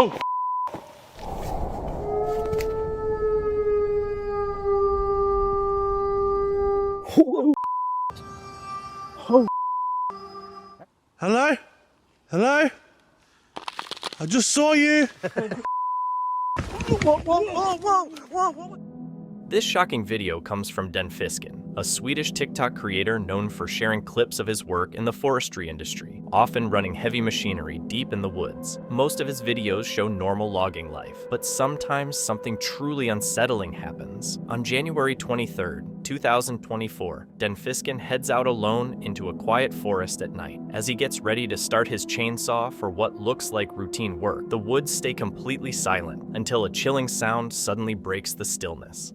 Oh. Oh. Oh. Hello? Hello? I just saw you. Whoa, whoa, whoa, whoa, whoa, whoa. This shocking video comes from Denfisken, a Swedish TikTok creator known for sharing clips of his work in the forestry industry, often running heavy machinery deep in the woods. Most of his videos show normal logging life, but sometimes something truly unsettling happens. On January 23rd, 2024, Denfisken heads out alone into a quiet forest at night. As he gets ready to start his chainsaw for what looks like routine work, the woods stay completely silent until a chilling sound suddenly breaks the stillness.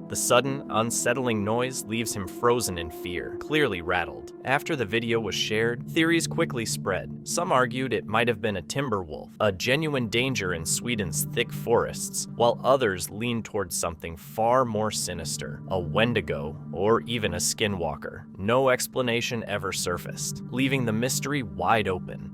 The sudden, unsettling noise leaves him frozen in fear, clearly rattled. After the video was shared, theories quickly spread. Some argued it might have been a timber wolf, a genuine danger in Sweden's thick forests, while others leaned towards something far more sinister, a wendigo or even a skinwalker. No explanation ever surfaced, leaving the mystery wide open.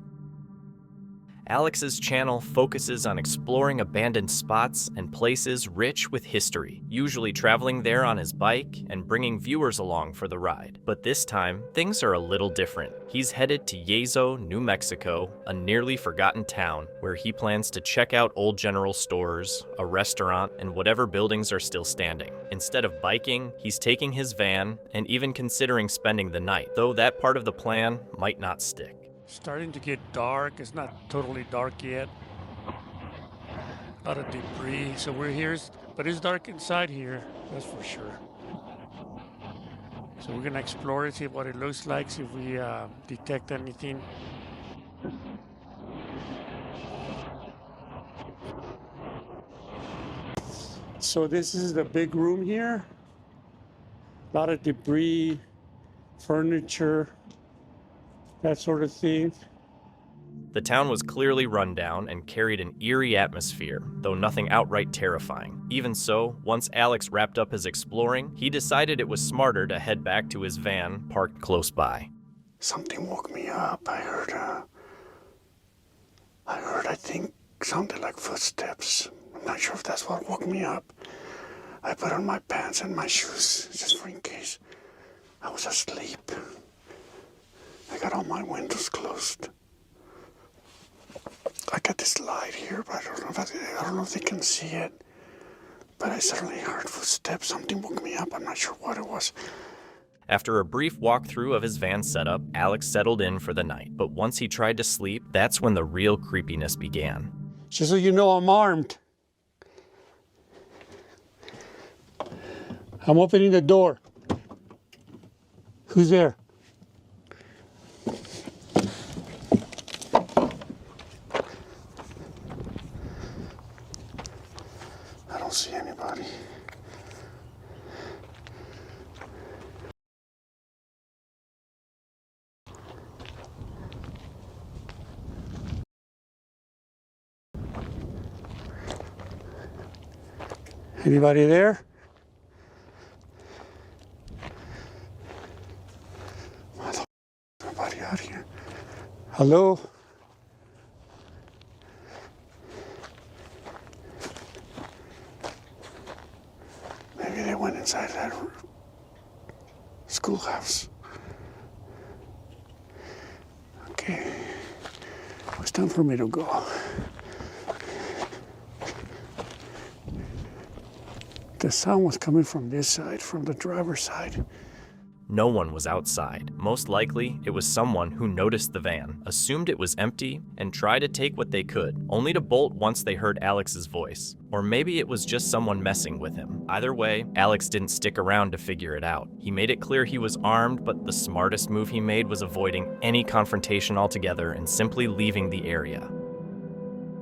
Alex's channel focuses on exploring abandoned spots and places rich with history, usually traveling there on his bike and bringing viewers along for the ride. But this time, things are a little different. He's headed to Yezo, New Mexico, a nearly forgotten town where he plans to check out old general stores, a restaurant, and whatever buildings are still standing. Instead of biking, he's taking his van and even considering spending the night, though that part of the plan might not stick. Starting to get dark. It's not totally dark yet. A lot of debris. So we're here, but it's dark inside here, that's for sure. So we're gonna explore it, see what it looks like, see if we detect anything. So this is the big room here. A lot of debris, furniture, that sort of thing. The town was clearly run down and carried an eerie atmosphere, though nothing outright terrifying. Even so, once Alex wrapped up his exploring, he decided it was smarter to head back to his van parked close by. Something woke me up. I heard, I think, sounded like footsteps. I'm not sure if that's what woke me up. I put on my pants and my shoes, just for in case. I was asleep. I got all my windows closed. I got this light here, but I don't know if they can see it. But I suddenly heard footsteps. Something woke me up. I'm not sure what it was. After a brief walkthrough of his van setup, Alex settled in for the night. But once he tried to sleep, that's when the real creepiness began. Just so you know, I'm armed. I'm opening the door. Who's there? I don't see anybody. Anybody there? Nobody out here. Hello? Maybe they went inside that schoolhouse. Okay. It's time for me to go. The sound was coming from this side, from the driver's side. No one was outside. Most likely, it was someone who noticed the van, assumed it was empty, and tried to take what they could, only to bolt once they heard Alex's voice. Or maybe it was just someone messing with him. Either way, Alex didn't stick around to figure it out. He made it clear he was armed, but the smartest move he made was avoiding any confrontation altogether and simply leaving the area.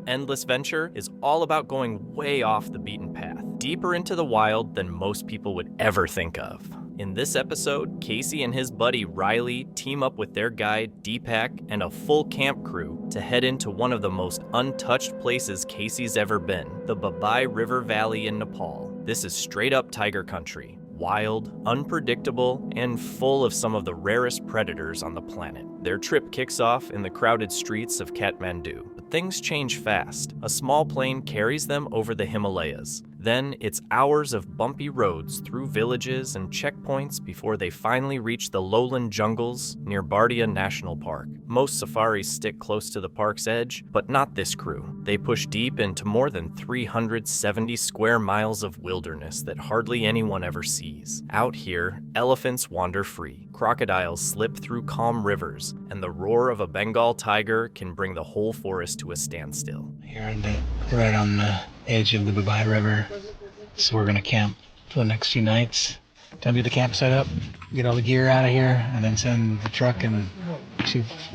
Endless Venture is all about going way off the beaten path, deeper into the wild than most people would ever think of. In this episode, Casey and his buddy Riley team up with their guide Deepak and a full camp crew to head into one of the most untouched places Casey's ever been, the Babai River Valley in Nepal. This is straight up tiger country. Wild, unpredictable, and full of some of the rarest predators on the planet. Their trip kicks off in the crowded streets of Kathmandu, but things change fast. A small plane carries them over the Himalayas. Then it's hours of bumpy roads through villages and checkpoints before they finally reach the lowland jungles near Bardia National Park. Most safaris stick close to the park's edge, but not this crew. They push deep into more than 370 square miles of wilderness that hardly anyone ever sees. Out here, elephants wander free, crocodiles slip through calm rivers, and the roar of a Bengal tiger can bring the whole forest to a standstill. Right on the edge of the Babai River, so we're gonna camp for the next few nights. Time to get the campsite up, get all the gear out of here, and then send the truck and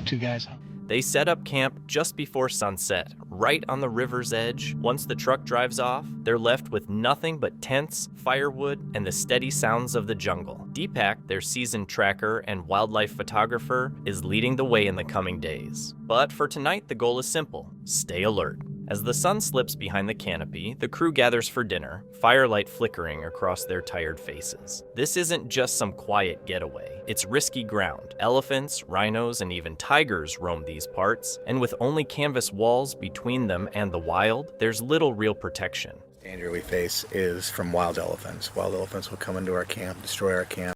two guys home. They set up camp just before sunset, right on the river's edge. Once the truck drives off, they're left with nothing but tents, firewood, and the steady sounds of the jungle. Deepak, their seasoned tracker and wildlife photographer, is leading the way in the coming days. But for tonight, the goal is simple: stay alert. As the sun slips behind the canopy, the crew gathers for dinner, firelight flickering across their tired faces. This isn't just some quiet getaway. It's risky ground. Elephants, rhinos, and even tigers roam these parts, and with only canvas walls between them and the wild, there's little real protection. The danger we face is from wild elephants. Wild elephants will come into our camp, destroy our camp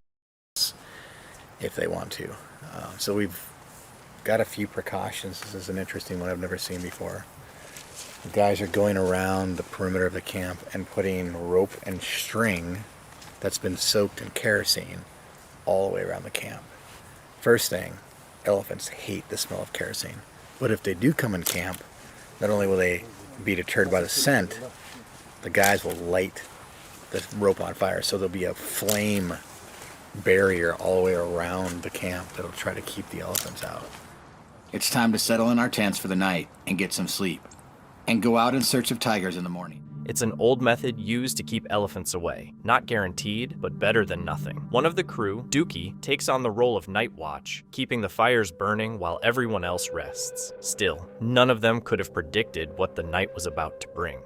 if they want to. So we've got a few precautions. This is an interesting one I've never seen before. The guys are going around the perimeter of the camp and putting rope and string that's been soaked in kerosene all the way around the camp. First thing, elephants hate the smell of kerosene. But if they do come in camp, not only will they be deterred by the scent, the guys will light the rope on fire. So there'll be a flame barrier all the way around the camp that'll try to keep the elephants out. It's time to settle in our tents for the night and get some sleep, and go out in search of tigers in the morning. It's an old method used to keep elephants away. Not guaranteed, but better than nothing. One of the crew, Dookie, takes on the role of night watch, keeping the fires burning while everyone else rests. Still, none of them could have predicted what the night was about to bring.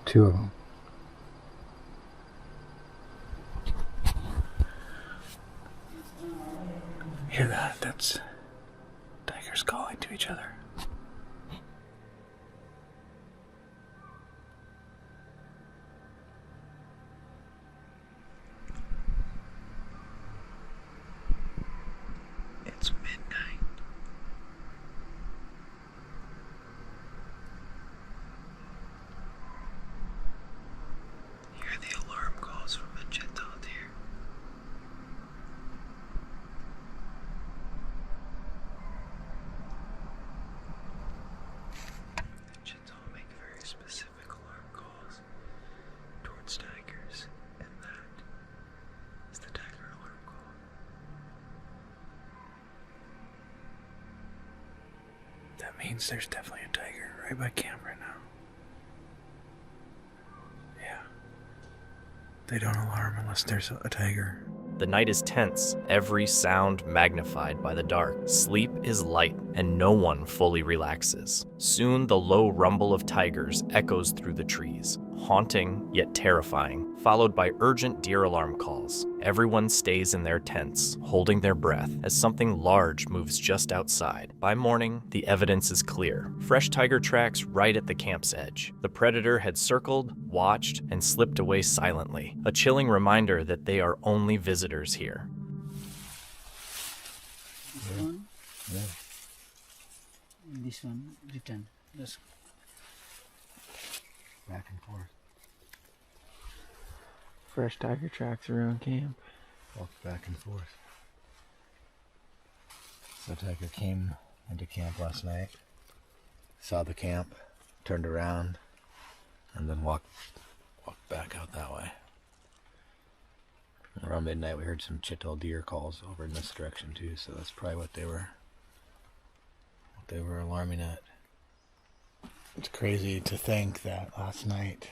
Two of them. Hear that? That's tigers calling to each other. It's midnight. Hear the alarm calls from a gentle deer. The gentle make very specific alarm calls towards tigers, and that is the tiger alarm call. That means there's definitely a tiger right by camp right now. Yeah. They don't alarm unless there's a tiger. The night is tense, every sound magnified by the dark. Sleep is light, and no one fully relaxes. Soon the low rumble of tigers echoes through the trees, haunting yet terrifying, followed by urgent deer alarm calls. Everyone stays in their tents, holding their breath as something large moves just outside. By morning, the evidence is clear. Fresh tiger tracks right at the camp's edge. The predator had circled, watched, and slipped away silently, a chilling reminder that they are only visitors here. This one return. Let's Back and forth. Fresh tiger tracks around camp. Walk back and forth. So tiger came into camp last night, saw the camp, turned around, and then walked back out that way. Around midnight we heard some chital deer calls over in this direction too, so that's probably what they were alarming at. It's crazy to think that last night,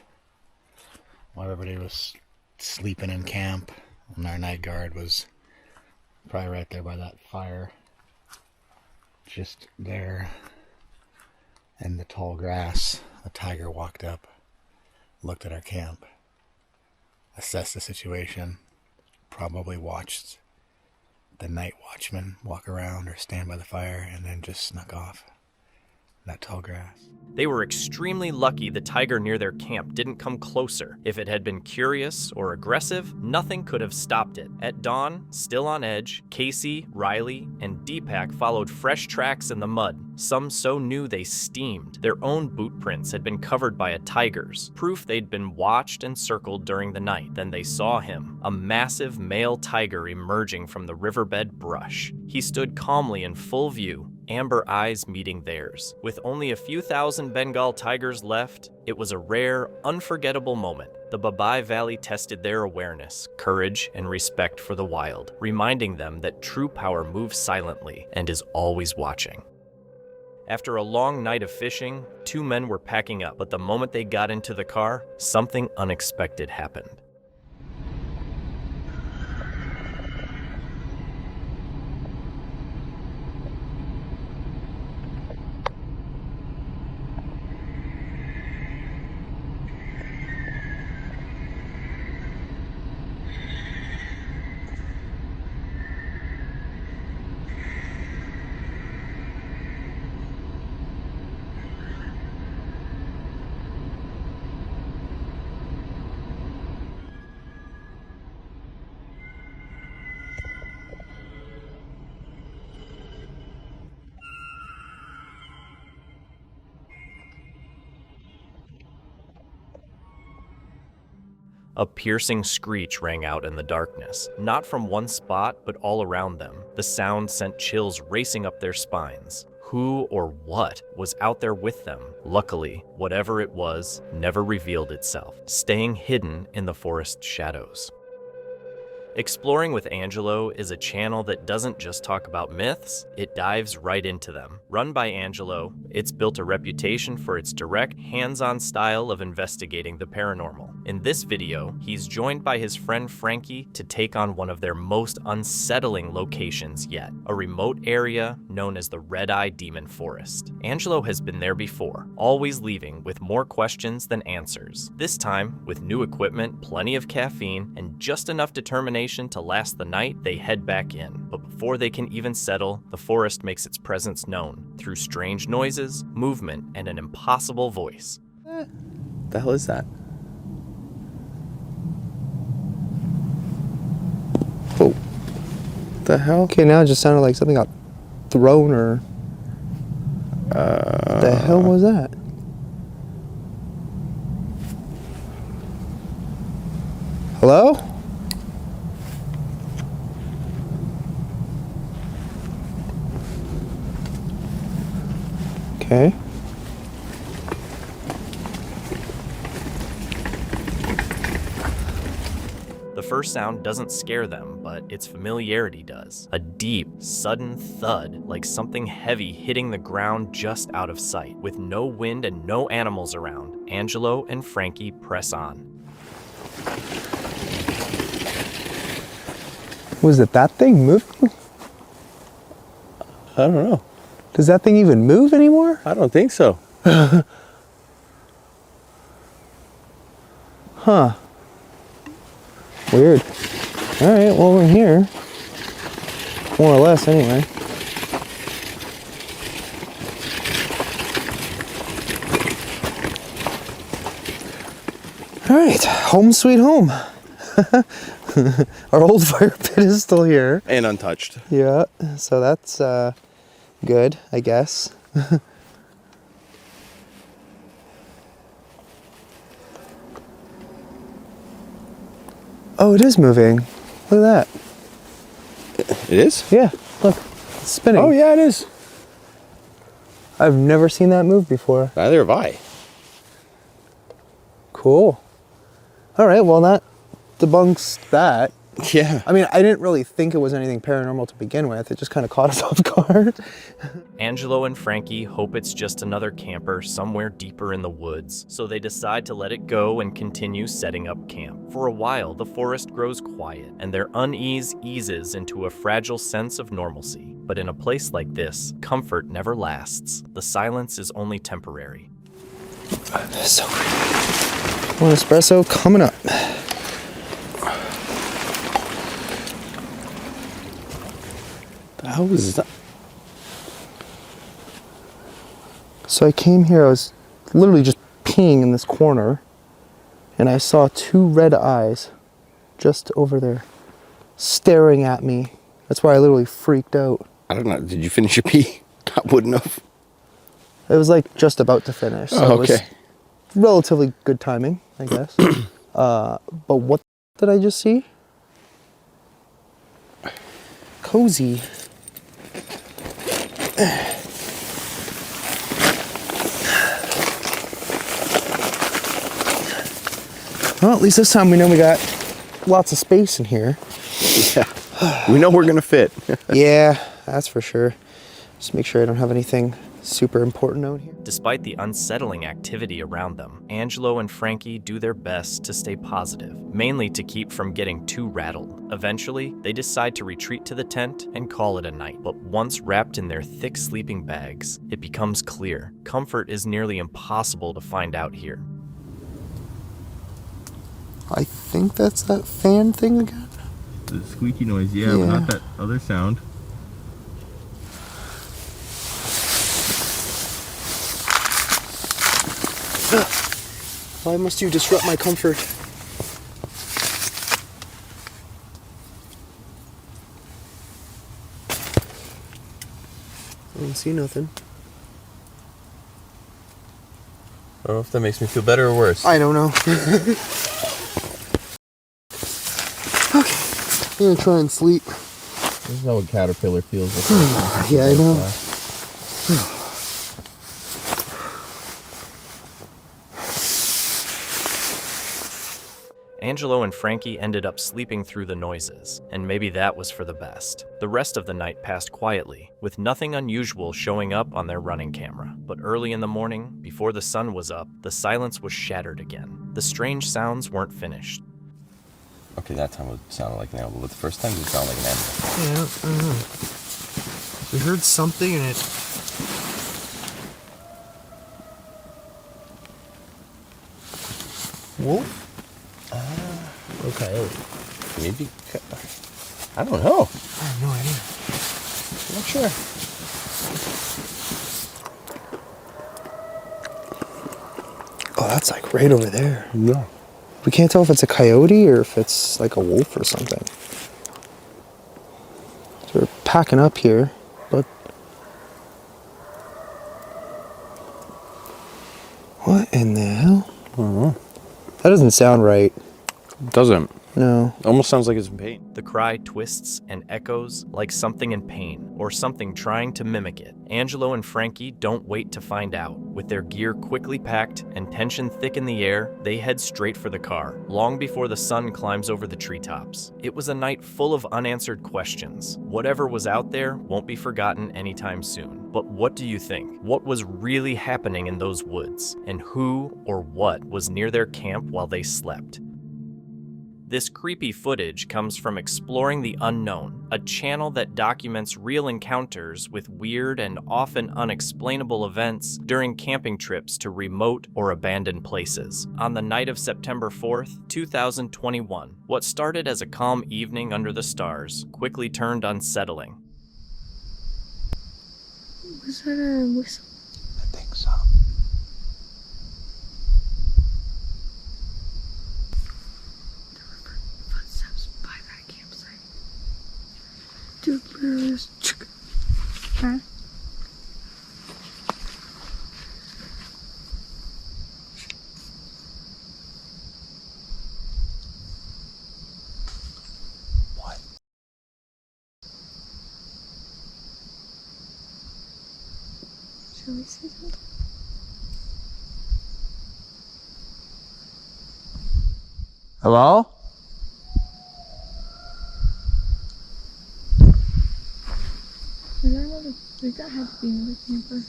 while everybody was sleeping in camp, and our night guard was probably right there by that fire, just there in the tall grass, a tiger walked up, looked at our camp, assessed the situation, probably watched the night watchman walk around or stand by the fire, and then just snuck off in that tall grass. They were extremely lucky the tiger near their camp didn't come closer. If it had been curious or aggressive, nothing could have stopped it. At dawn, still on edge, Casey, Riley, and Deepak followed fresh tracks in the mud, some so new they steamed. Their own boot prints had been covered by a tiger's, proof they'd been watched and circled during the night. Then they saw him, a massive male tiger emerging from the riverbed brush. He stood calmly in full view, amber eyes meeting theirs. With only a few thousand Bengal tigers left, it was a rare, unforgettable moment. The Babai Valley tested their awareness, courage, and respect for the wild, reminding them that true power moves silently and is always watching. After a long night of fishing, 2 men were packing up, but the moment they got into the car, something unexpected happened. A piercing screech rang out in the darkness, not from one spot, but all around them. The sound sent chills racing up their spines. Who or what was out there with them? Luckily, whatever it was never revealed itself, staying hidden in the forest shadows. Exploring with Angelo is a channel that doesn't just talk about myths, it dives right into them. Run by Angelo, it's built a reputation for its direct, hands-on style of investigating the paranormal. In this video, he's joined by his friend Frankie to take on one of their most unsettling locations yet, a remote area known as the Red Eye Demon Forest. Angelo has been there before, always leaving with more questions than answers. This time, with new equipment, plenty of caffeine, and just enough determination to last the night, they head back in. But before they can even settle, the forest makes its presence known through strange noises, movement, and an impossible voice. The hell is that? Oh. The hell? Okay, now it just sounded like something got thrown or... What the hell was that? Hello? Okay. The first sound doesn't scare them, but its familiarity does. A deep, sudden thud, like something heavy hitting the ground just out of sight. With no wind and no animals around, Angelo and Frankie press on. Was it that thing moving? I don't know. Does that thing even move anymore? I don't think so. Huh. Weird. Alright, well we're here. More or less anyway. Alright, home sweet home. Our old fire pit is still here. And untouched. Yeah, so that's good, I guess. Oh, it is moving. Look at that. It is? Yeah, look, it's spinning. Oh yeah, it is. I've never seen that move before. Neither have I. Cool. All right, well that debunks that. Yeah. I mean, I didn't really think it was anything paranormal to begin with. It just kind of caught us off guard. Angelo and Frankie hope it's just another camper somewhere deeper in the woods, so they decide to let it go and continue setting up camp. For a while, the forest grows quiet, and their unease eases into a fragile sense of normalcy. But in a place like this, comfort never lasts. The silence is only temporary. So creepy. One espresso coming up. How was that? So I came here, I was literally just peeing in this corner, and I saw two red eyes just over there staring at me. That's why I literally freaked out. I don't know. Did you finish your pee? I wouldn't have. It was like just about to finish. So Oh, okay. It was relatively good timing, I guess. But what did I just see? Cozy. Well, at least this time we know we got lots of space in here. Yeah. We know we're gonna fit. Yeah, that's for sure. Just make sure I don't have anything super important out here. Despite the unsettling activity around them, Angelo and Frankie do their best to stay positive, mainly to keep from getting too rattled. Eventually, they decide to retreat to the tent and call it a night. But once wrapped in their thick sleeping bags, it becomes clear comfort is nearly impossible to find out here. I think that's that fan thing again. The squeaky noise, yeah, but not that other sound. Why must you disrupt my comfort? I don't see nothing. I don't know if that makes me feel better or worse. I don't know. Okay, I'm gonna try and sleep. This is not what caterpillar feels like. Yeah, I know. Angelo and Frankie ended up sleeping through the noises, and maybe that was for the best. The rest of the night passed quietly, with nothing unusual showing up on their running camera. But early in the morning, before the sun was up, the silence was shattered again. The strange sounds weren't finished. Okay, that time it sounded like an animal, but the first time it sounded like an animal. Yeah, I don't know. We heard something and it... Wolf? Okay. Maybe. I don't know. I have no idea. I'm not sure. Oh, that's like right over there. Yeah. We can't tell if it's a coyote or if it's like a wolf or something. So we're packing up here, but... What in the hell? I don't know. That doesn't sound right. Doesn't. No. Almost sounds like it's in pain. The cry twists and echoes like something in pain, or something trying to mimic it. Angelo and Frankie don't wait to find out. With their gear quickly packed and tension thick in the air, they head straight for the car, long before the sun climbs over the treetops. It was a night full of unanswered questions. Whatever was out there won't be forgotten anytime soon. But what do you think? What was really happening in those woods? And who or what was near their camp while they slept? This creepy footage comes from Exploring the Unknown, a channel that documents real encounters with weird and often unexplainable events during camping trips to remote or abandoned places. On the night of September 4th, 2021, what started as a calm evening under the stars quickly turned unsettling. Was that a whistle? I think so. Footsteps by that campsite. Dude, literally just... Huh? What? Shall we say something? Hello? Like that had to be another camper.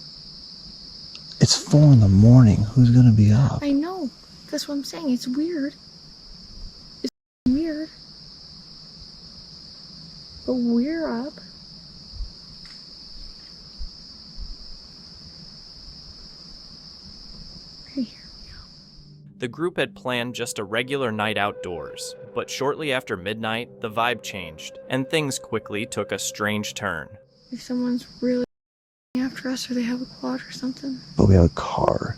It's 4 in the morning. Who's gonna be up? I know. That's what I'm saying. It's weird. It's weird. But we're up. Okay, here we go. The group had planned just a regular night outdoors, but shortly after midnight, the vibe changed, and things quickly took a strange turn. If someone's really after us or they have a quad or something. But we have a car.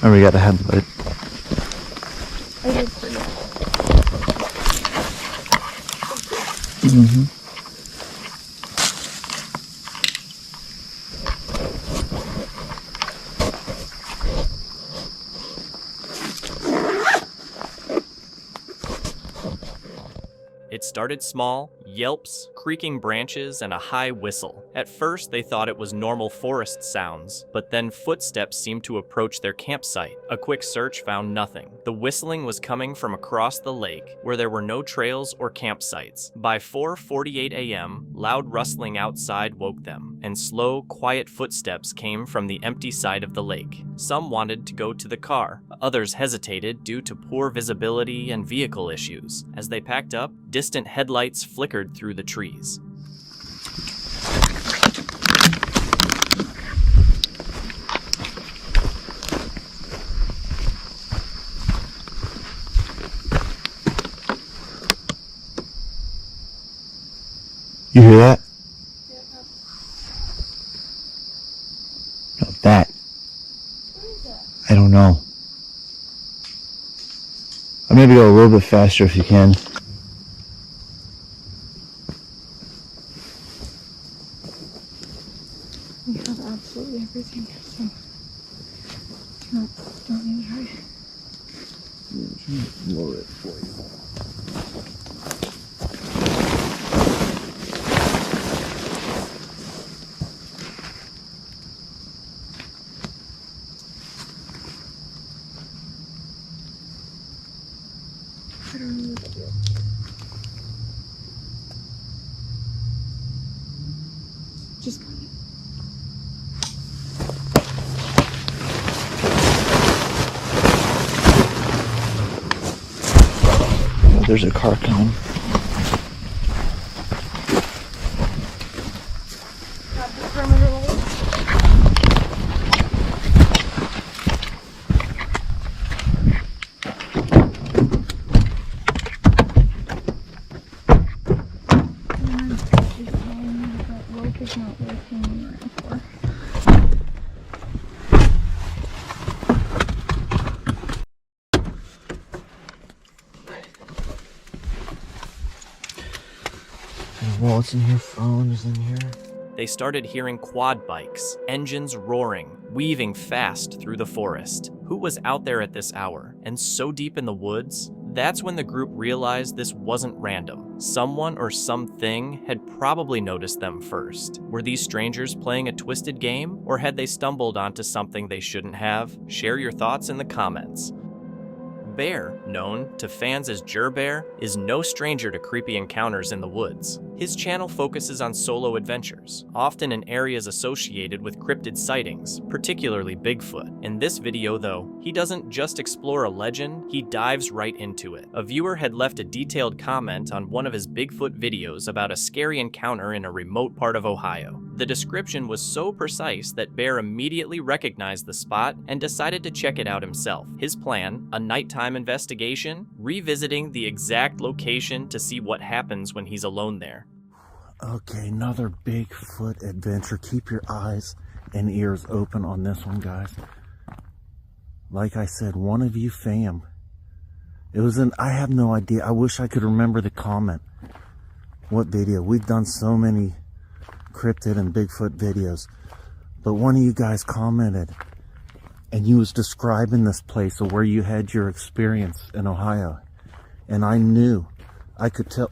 And we got a headlight. I did forget. Mm-hmm. It started small, yelps, creaking branches, and a high whistle. At first, they thought it was normal forest sounds, but then footsteps seemed to approach their campsite. A quick search found nothing. The whistling was coming from across the lake, where there were no trails or campsites. By 4:48 a.m., loud rustling outside woke them, and slow, quiet footsteps came from the empty side of the lake. Some wanted to go to the car. Others hesitated due to poor visibility and vehicle issues. As they packed up, distant headlights flickered through the trees. You hear that? No, that. I don't know. I'll maybe go a little bit faster if you can. We have absolutely everything, so don't need to hurry. Lower it for you. I don't know what to do. Just got it. Oh, there's a car coming. Got the perimeter lights. It's not working on the floor. Wallets in here, phone is in here. They started hearing quad bikes, engines roaring, weaving fast through the forest. Who was out there at this hour, and so deep in the woods? That's when the group realized this wasn't random. Someone or something had probably noticed them first. Were these strangers playing a twisted game, or had they stumbled onto something they shouldn't have? Share your thoughts in the comments. Bear, known to fans as Jer-Bear, is no stranger to creepy encounters in the woods. His channel focuses on solo adventures, often in areas associated with cryptid sightings, particularly Bigfoot. In this video, though, he doesn't just explore a legend, he dives right into it. A viewer had left a detailed comment on one of his Bigfoot videos about a scary encounter in a remote part of Ohio. The description was so precise that Bear immediately recognized the spot and decided to check it out himself. His plan, a nighttime investigation, revisiting the exact location to see what happens when he's alone there. Okay, another Bigfoot adventure. Keep your eyes and ears open on this one, guys. Like I said, one of you fam. It was I have no idea. I wish I could remember the comment. What video? We've done so many cryptid and Bigfoot videos. But one of you guys commented, and you was describing this place of where you had your experience in Ohio. And I knew, I could tell.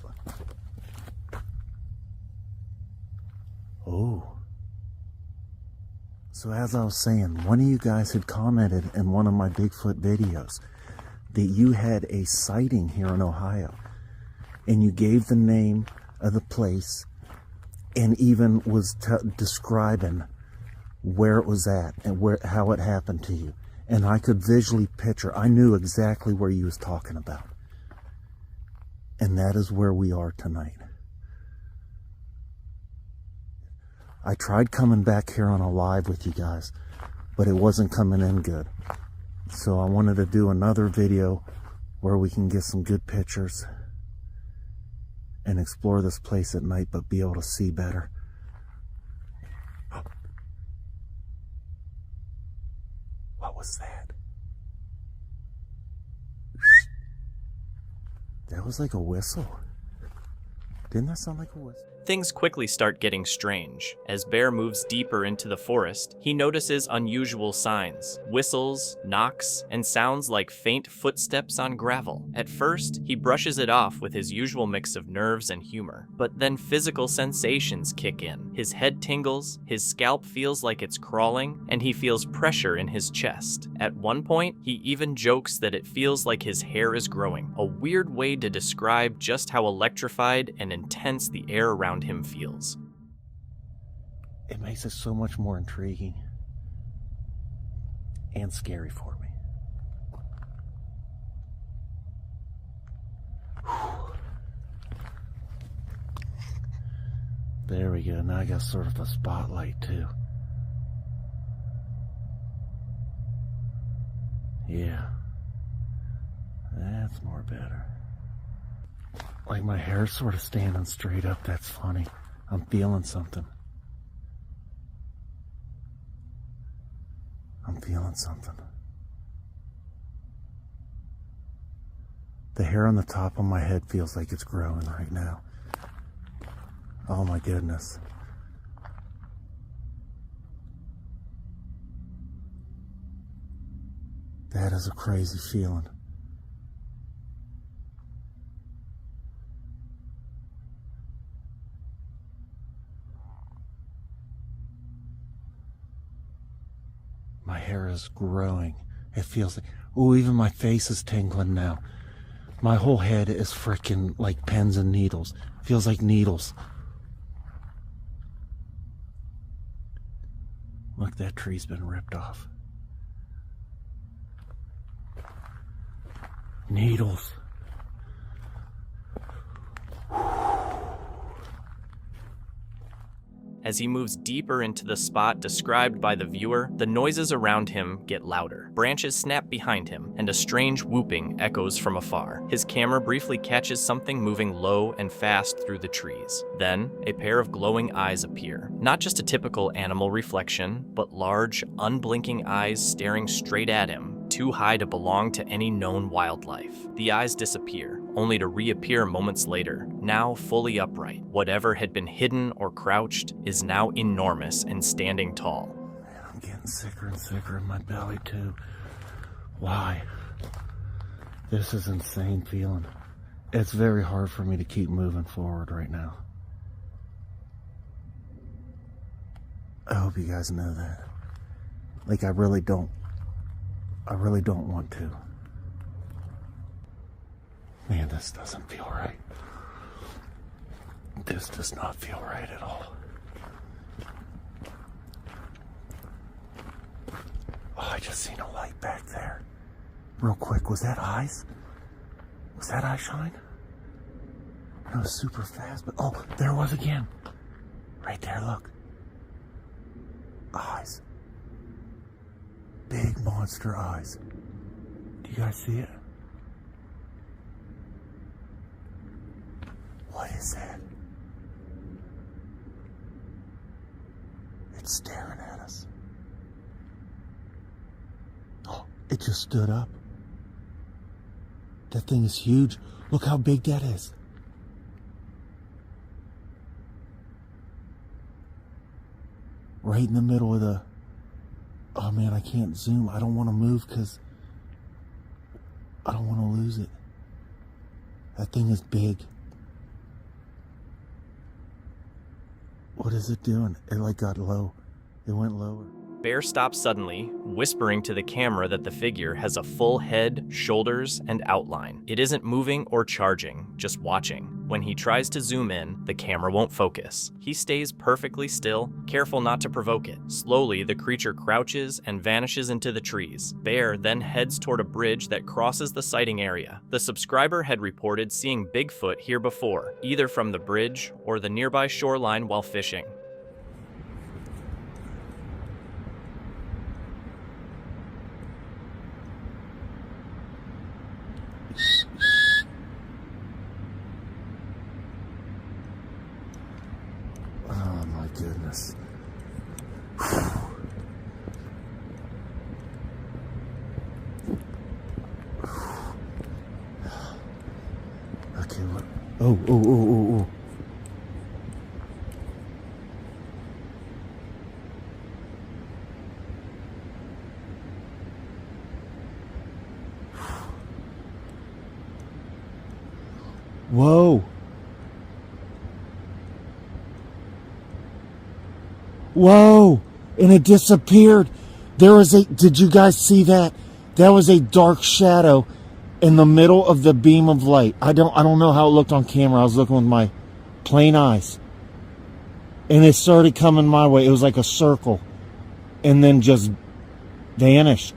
Oh. So as I was saying, one of you guys had commented in one of my Bigfoot videos that you had a sighting here in Ohio. And you gave the name of the place and even was describing where it was at and how it happened to you. And I could visually picture, I knew exactly where you was talking about. And that is where we are tonight. I tried coming back here on a live with you guys, but it wasn't coming in good. So I wanted to do another video where we can get some good pictures and explore this place at night, but be able to see better. What was that? That was like a whistle. Didn't that sound like a whistle? Things quickly start getting strange. As Bear moves deeper into the forest, he notices unusual signs, whistles, knocks, and sounds like faint footsteps on gravel. At first, he brushes it off with his usual mix of nerves and humor, but then physical sensations kick in. His head tingles, his scalp feels like it's crawling, and he feels pressure in his chest. At one point, he even jokes that it feels like his hair is growing, a weird way to describe just how electrified and intense the air around him feels. It makes it so much more intriguing and scary for me. There we go. Now I got sort of a spotlight too. Yeah. That's more better. Like my hair's sort of standing straight up. That's funny. I'm feeling something. I'm feeling something. The hair on the top of my head feels like it's growing right now. Oh my goodness. That is a crazy feeling. My hair is growing. It feels like, oh, even my face is tingling now. My whole head is freaking like pins and needles. Feels like needles. Look, that tree's been ripped off. Needles. As he moves deeper into the spot described by the viewer, the noises around him get louder. Branches snap behind him, and a strange whooping echoes from afar. His camera briefly catches something moving low and fast through the trees. Then, a pair of glowing eyes appear. Not just a typical animal reflection, but large, unblinking eyes staring straight at him, too high to belong to any known wildlife. The eyes disappear, only to reappear moments later, now fully upright. Whatever had been hidden or crouched is now enormous and standing tall. Man, I'm getting sicker and sicker in my belly too. Why? This is insane feeling. It's very hard for me to keep moving forward right now. I hope you guys know that. Like, I really don't want to. Man, this doesn't feel right. This does not feel right at all. Oh, I just seen a light back there. Real quick, was that eyes? Was that eye shine? It was super fast, but oh, there it was again. Right there, look. Eyes. Big monster eyes. Do you guys see it? What is that? It's staring at us. Oh, It just stood up. That thing is huge. Look how big that is. Right in the middle of the... Oh man, I can't zoom. I don't want to move because I don't want to lose it. That thing is big. What is it doing? It like got low. It went lower. Bear stops suddenly, whispering to the camera that the figure has a full head, shoulders, and outline. It isn't moving or charging, just watching. When he tries to zoom in, the camera won't focus. He stays perfectly still, careful not to provoke it. Slowly, the creature crouches and vanishes into the trees. Bear then heads toward a bridge that crosses the sighting area. The subscriber had reported seeing Bigfoot here before, either from the bridge or the nearby shoreline while fishing. Oh my goodness. Okay, what? Oh. Whoa. Whoa. And it disappeared. Did you guys see that? That was a dark shadow in the middle of the beam of light. I don't know how it looked on camera. I was looking with my plain eyes. And it started coming my way. It was like a circle. And then just vanished.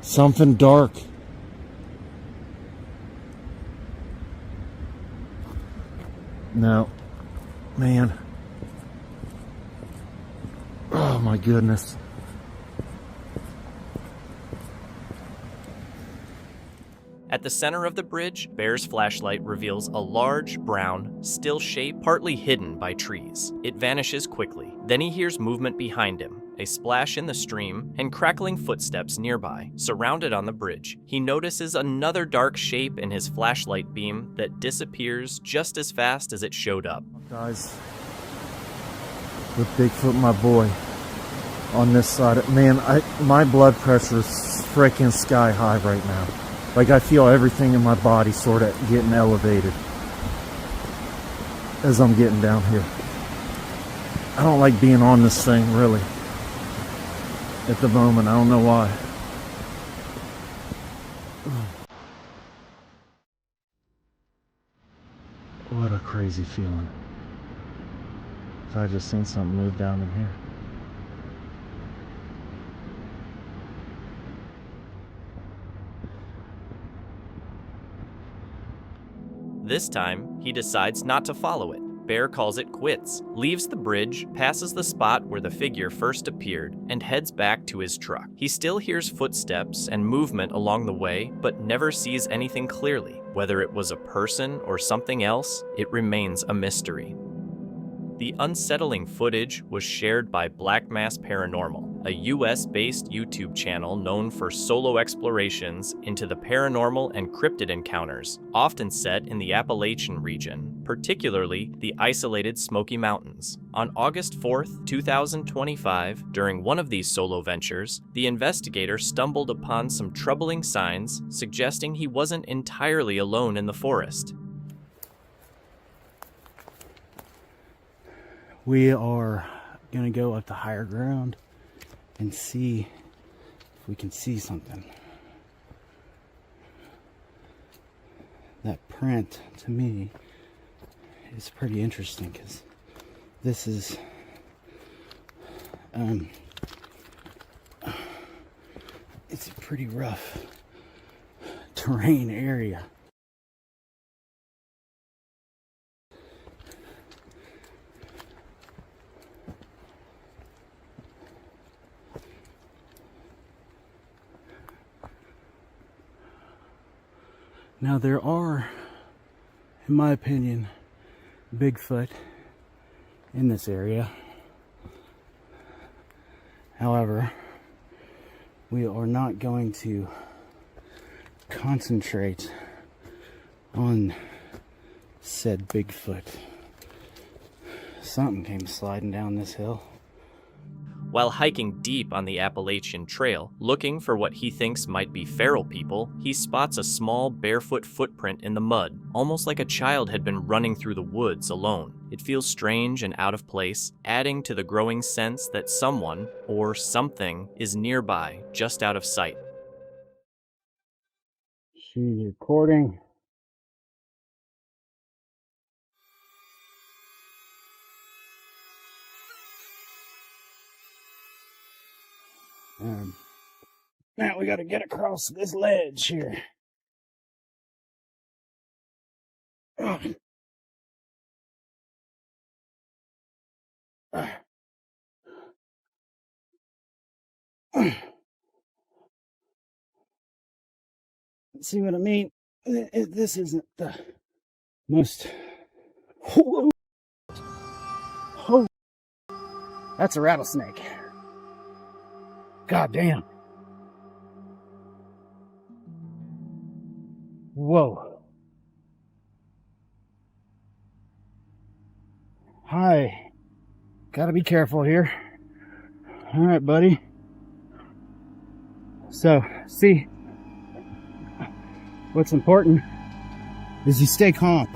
Something dark. No. Man. Oh my goodness. At the center of the bridge, Bear's flashlight reveals a large, brown, still shape partly hidden by trees. It vanishes quickly. Then he hears movement behind him, a splash in the stream, and crackling footsteps nearby. Surrounded on the bridge, he notices another dark shape in his flashlight beam that disappears just as fast as it showed up. Guys, with Bigfoot, my boy, on this side. Man, my blood pressure is freaking sky high right now. Like, I feel everything in my body sort of getting elevated as I'm getting down here. I don't like being on this thing, really, at the moment. I don't know why. What a crazy feeling. If I just seen something move down in here. This time, he decides not to follow it. Bear calls it quits, leaves the bridge, passes the spot where the figure first appeared, and heads back to his truck. He still hears footsteps and movement along the way, but never sees anything clearly. Whether it was a person or something else, it remains a mystery. The unsettling footage was shared by Black Mass Paranormal, a US-based YouTube channel known for solo explorations into the paranormal and cryptid encounters, often set in the Appalachian region, particularly the isolated Smoky Mountains. On August 4th, 2025, during one of these solo ventures, the investigator stumbled upon some troubling signs suggesting he wasn't entirely alone in the forest. We are going to go up to higher ground and see if we can see something. That print, to me, is pretty interesting because this is it's a pretty rough terrain area. Now there are, in my opinion, Bigfoot in this area. However, we are not going to concentrate on said Bigfoot. Something came sliding down this hill. While hiking deep on the Appalachian Trail, looking for what he thinks might be feral people, he spots a small barefoot footprint in the mud, almost like a child had been running through the woods alone. It feels strange and out of place, adding to the growing sense that someone, or something, is nearby, just out of sight. She's recording. Now we got to get across this ledge here. Ugh. See what I mean? This isn't the most... Oh, that's a rattlesnake. God damn. Whoa. Hi. Gotta be careful here. Alright, buddy. So, see, what's important is you stay calm.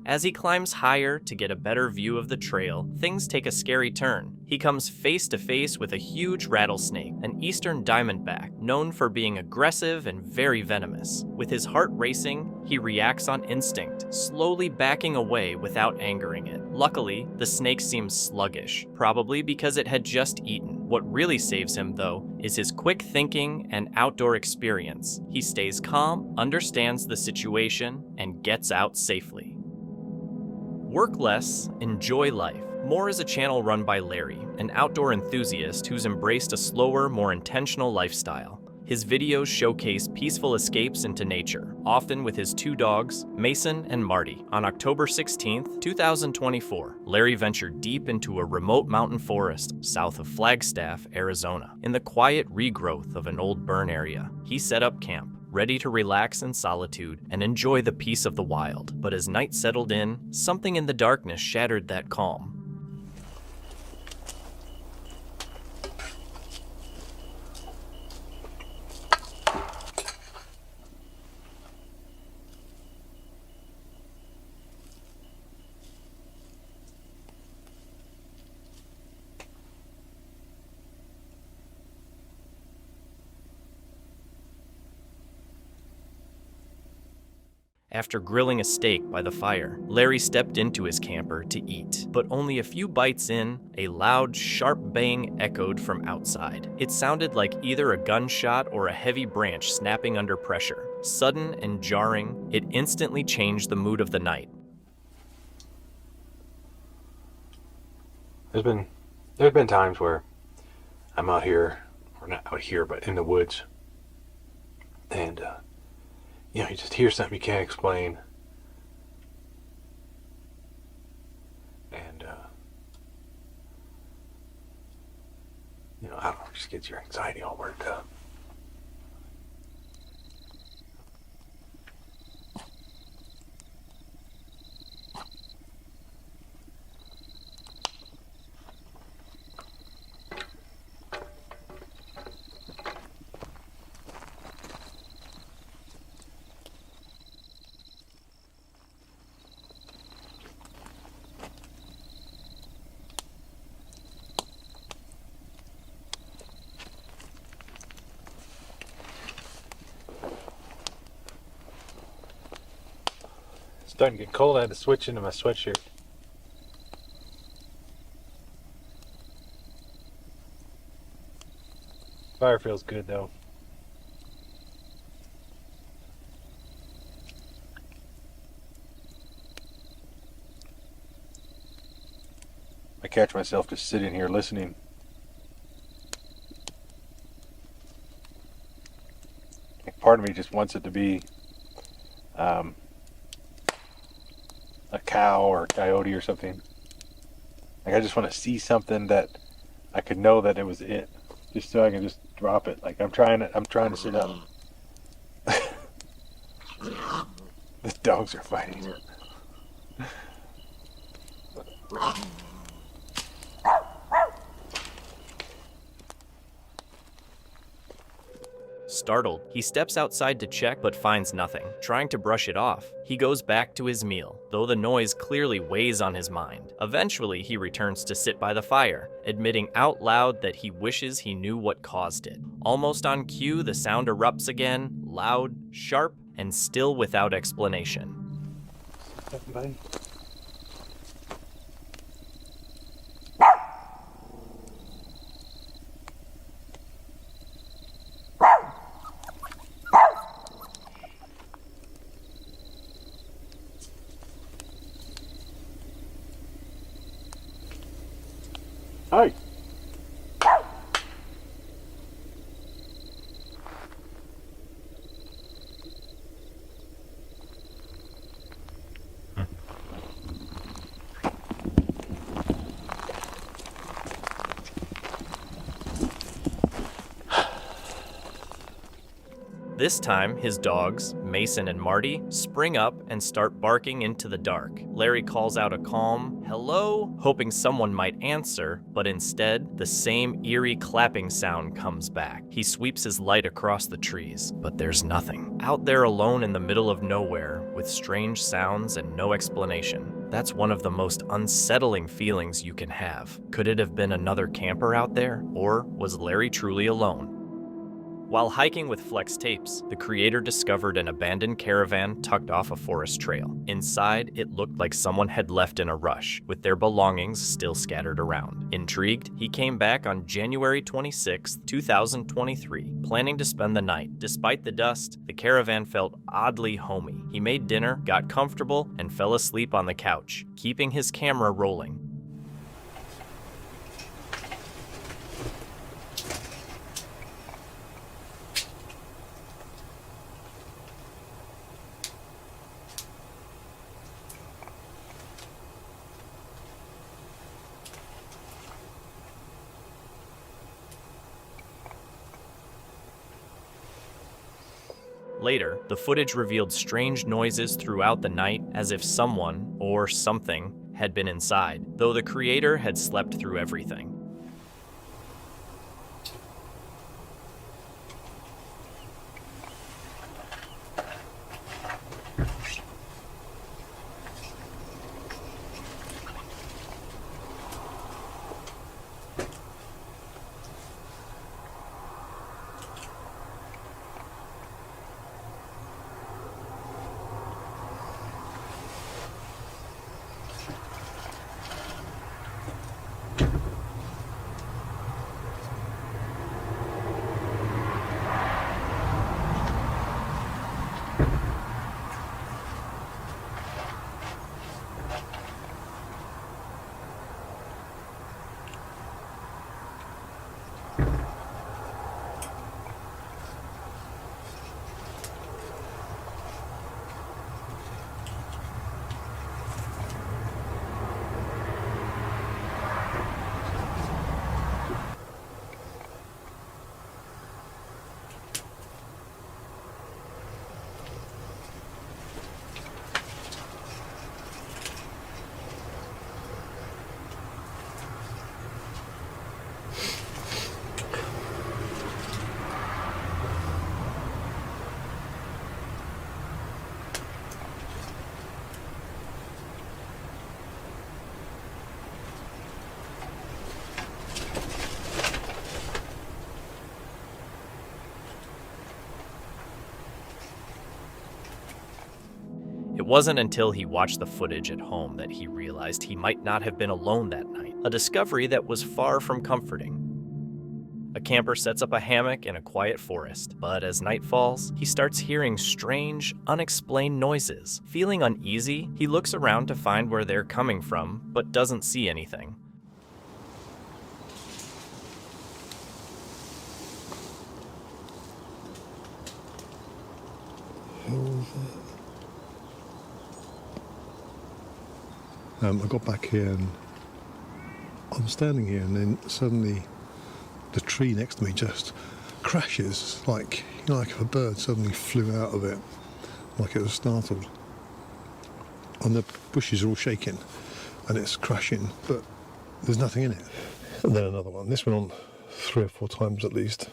As he climbs higher to get a better view of the trail, things take a scary turn. He comes face to face with a huge rattlesnake, an eastern diamondback, known for being aggressive and very venomous. With his heart racing, he reacts on instinct, slowly backing away without angering it. Luckily, the snake seems sluggish, probably because it had just eaten. What really saves him, though, is his quick thinking and outdoor experience. He stays calm, understands the situation, and gets out safely. Work less, enjoy life. More is a channel run by Larry, an outdoor enthusiast who's embraced a slower, more intentional lifestyle. His videos showcase peaceful escapes into nature, often with his two dogs, Mason and Marty. On October 16, 2024, Larry ventured deep into a remote mountain forest south of Flagstaff, Arizona. In the quiet regrowth of an old burn area, he set up camp, ready to relax in solitude and enjoy the peace of the wild. But as night settled in, something in the darkness shattered that calm. After grilling a steak by the fire, Larry stepped into his camper to eat. But only a few bites in, a loud, sharp bang echoed from outside. It sounded like either a gunshot or a heavy branch snapping under pressure. Sudden and jarring, it instantly changed the mood of the night. There's been times where I'm out here, or not out here, but in the woods, and you just hear something you can't explain. And, I don't know, it just gets your anxiety all worked up. Starting to get cold. I had to switch into my sweatshirt. Fire feels good though. I catch myself just sitting here listening. Part of me just wants it to be a cow or a coyote or something. Like I just want to see something that I could know that it was it. just so I can just drop it. Like I'm trying to sit up. The dogs are fighting. Startled, he steps outside to check but finds nothing. Trying to brush it off, he goes back to his meal, though the noise clearly weighs on his mind. Eventually, he returns to sit by the fire, admitting out loud that he wishes he knew what caused it. Almost on cue, the sound erupts again, loud, sharp, and still without explanation. Buddy. Hi. This time, his dogs, Mason and Marty, spring up and start barking into the dark. Larry calls out a calm, "Hello?" hoping someone might answer, but instead, the same eerie clapping sound comes back. He sweeps his light across the trees, but there's nothing. Out there alone in the middle of nowhere, with strange sounds and no explanation. That's one of the most unsettling feelings you can have. Could it have been another camper out there, or was Larry truly alone? While hiking with Flex Tapes, the creator discovered an abandoned caravan tucked off a forest trail. Inside, it looked like someone had left in a rush, with their belongings still scattered around. Intrigued, he came back on January 26, 2023, planning to spend the night. Despite the dust, the caravan felt oddly homey. He made dinner, got comfortable, and fell asleep on the couch, keeping his camera rolling. Later, the footage revealed strange noises throughout the night as if someone, or something, had been inside, though the creator had slept through everything. It wasn't until he watched the footage at home that he realized he might not have been alone that night, a discovery that was far from comforting. A camper sets up a hammock in a quiet forest, but as night falls, he starts hearing strange, unexplained noises. Feeling uneasy, he looks around to find where they're coming from, but doesn't see anything. I got back here and I'm standing here, and then suddenly the tree next to me just crashes, like, you know, like if a bird suddenly flew out of it, like it was startled. And the bushes are all shaking and it's crashing, but there's nothing in it. And then another one. This went on 3 or 4 times at least.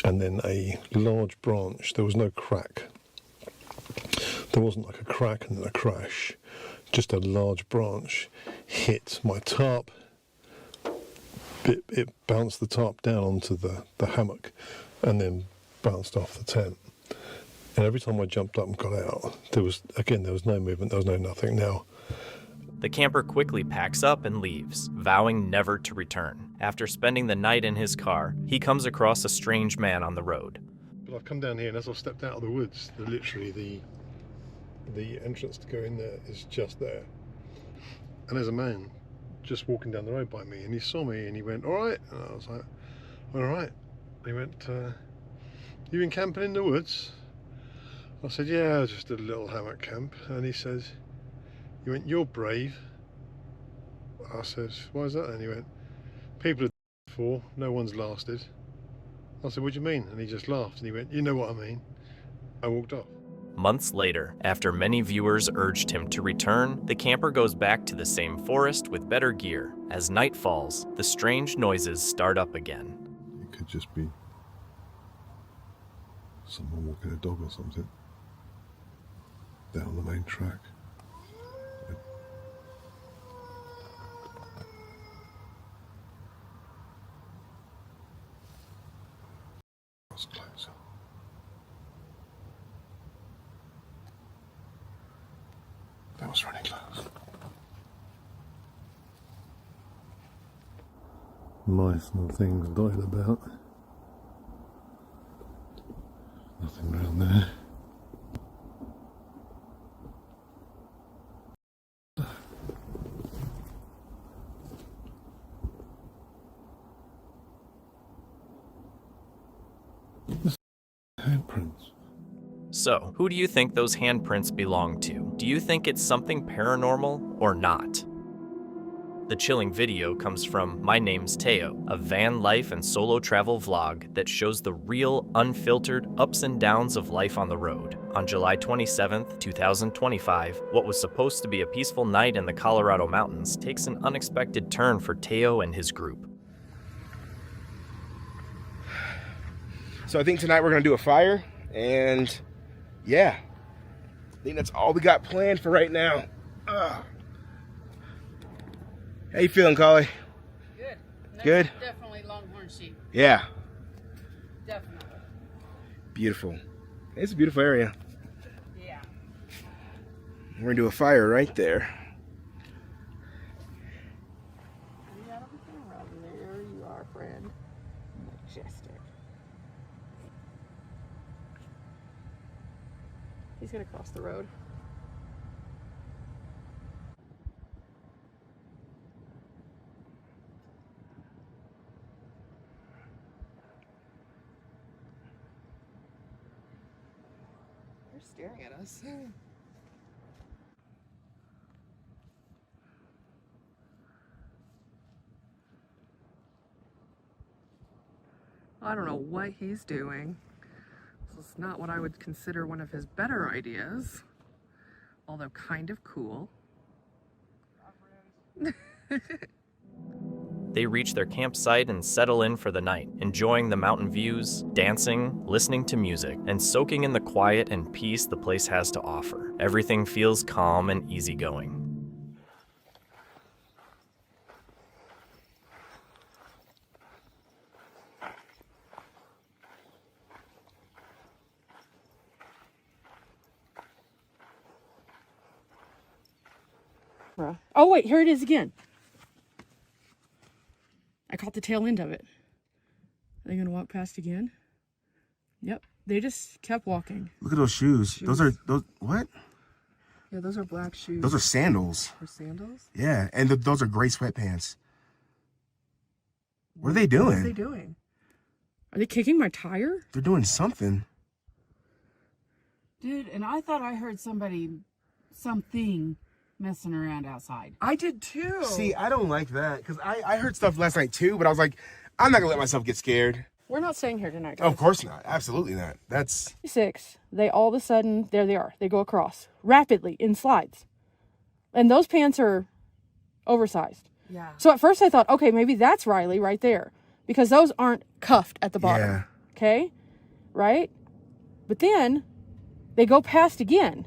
And then a large branch. There was no crack. There wasn't like a crack and then a crash. Just a large branch hit my tarp. It bounced the tarp down onto the hammock and then bounced off the tent. And every time I jumped up and got out, there was no movement, there was no nothing. Now, The camper quickly packs up and leaves, vowing never to return. After spending the night in his car, he comes across a strange man on the road. but I've come down here, and as I've stepped out of the woods, literally the entrance to go in there is just there. And there's a man just walking down the road by me, and he saw me and he went, "All right." And I was like, "All right." He went, "You been camping in the woods?" I said, "Yeah, just a little hammock camp." And he says, he went, "You're brave." I said, "Why is that?" And he went, "People are before, no one's lasted." I said, "What do you mean?" And he just laughed and he went, "You know what I mean." I walked off. Months later, after many viewers urged him to return, the camper goes back to the same forest with better gear. As night falls, the strange noises start up again. It could just be someone walking a dog or something down the main track. It's closer. That was running close. Mice and things dotted about. Nothing around there. Handprints. So, who do you think those handprints belong to? Do you think it's something paranormal or not? The chilling video comes from My Name's Teo, a van life and solo travel vlog that shows the real, unfiltered ups and downs of life on the road. On July 27th, 2025, what was supposed to be a peaceful night in the Colorado mountains takes an unexpected turn for Teo and his group. So I think tonight we're gonna do a fire, and yeah, I think that's all we got planned for right now. How you feeling, Collie? Good. Good? Definitely longhorn sheep. Yeah. Definitely. Beautiful. It's a beautiful area. Yeah. We're gonna do a fire right there. There you are, friend. Majestic. He's gonna cross the road. They're staring at us. I don't know what he's doing. This is not what I would consider one of his better ideas, although kind of cool. They reach their campsite and settle in for the night, enjoying the mountain views, dancing, listening to music, and soaking in the quiet and peace the place has to offer. Everything feels calm and easygoing. Oh wait, here it is again. I caught the tail end of it. Are they gonna walk past again? Yep, they just kept walking. Look at those shoes. Those what? Yeah, those are black shoes. Those are sandals. For sandals? Yeah, and those are gray sweatpants. What are they doing? What are they doing? Are they kicking my tire? They're doing something. Dude, and I thought I heard something messing around outside. I did too. See, I don't like that because I heard stuff last night too, but I was like, I'm not gonna let myself get scared. We're not staying here tonight, guys. Of course not. Absolutely not. That's 6. They all of a sudden, there they are. They go across rapidly in slides. And those pants are oversized. Yeah. So at first I thought, okay, maybe that's Riley right there. Because those aren't cuffed at the bottom. Yeah. Okay? Right? But then they go past again.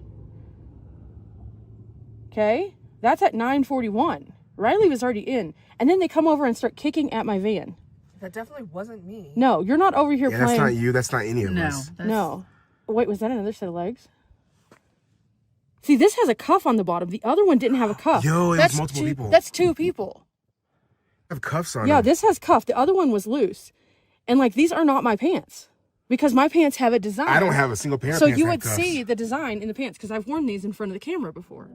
Okay? That's at 9:41. Riley was already in. And then they come over and start kicking at my van. That definitely wasn't me. No, you're not over here playing. That's not you. That's not any of us. No. Wait, was that another set of legs? See, this has a cuff on the bottom. The other one didn't have a cuff. Yo, it was multiple people. That's 2 people. Have cuffs on. Yeah, them. this has cuff. The other one was loose. And like, these are not my pants. Because my pants have a design. I don't have a single pair of so pants you that would have cuffs. see the design in the pants because I've worn these in front of the camera before.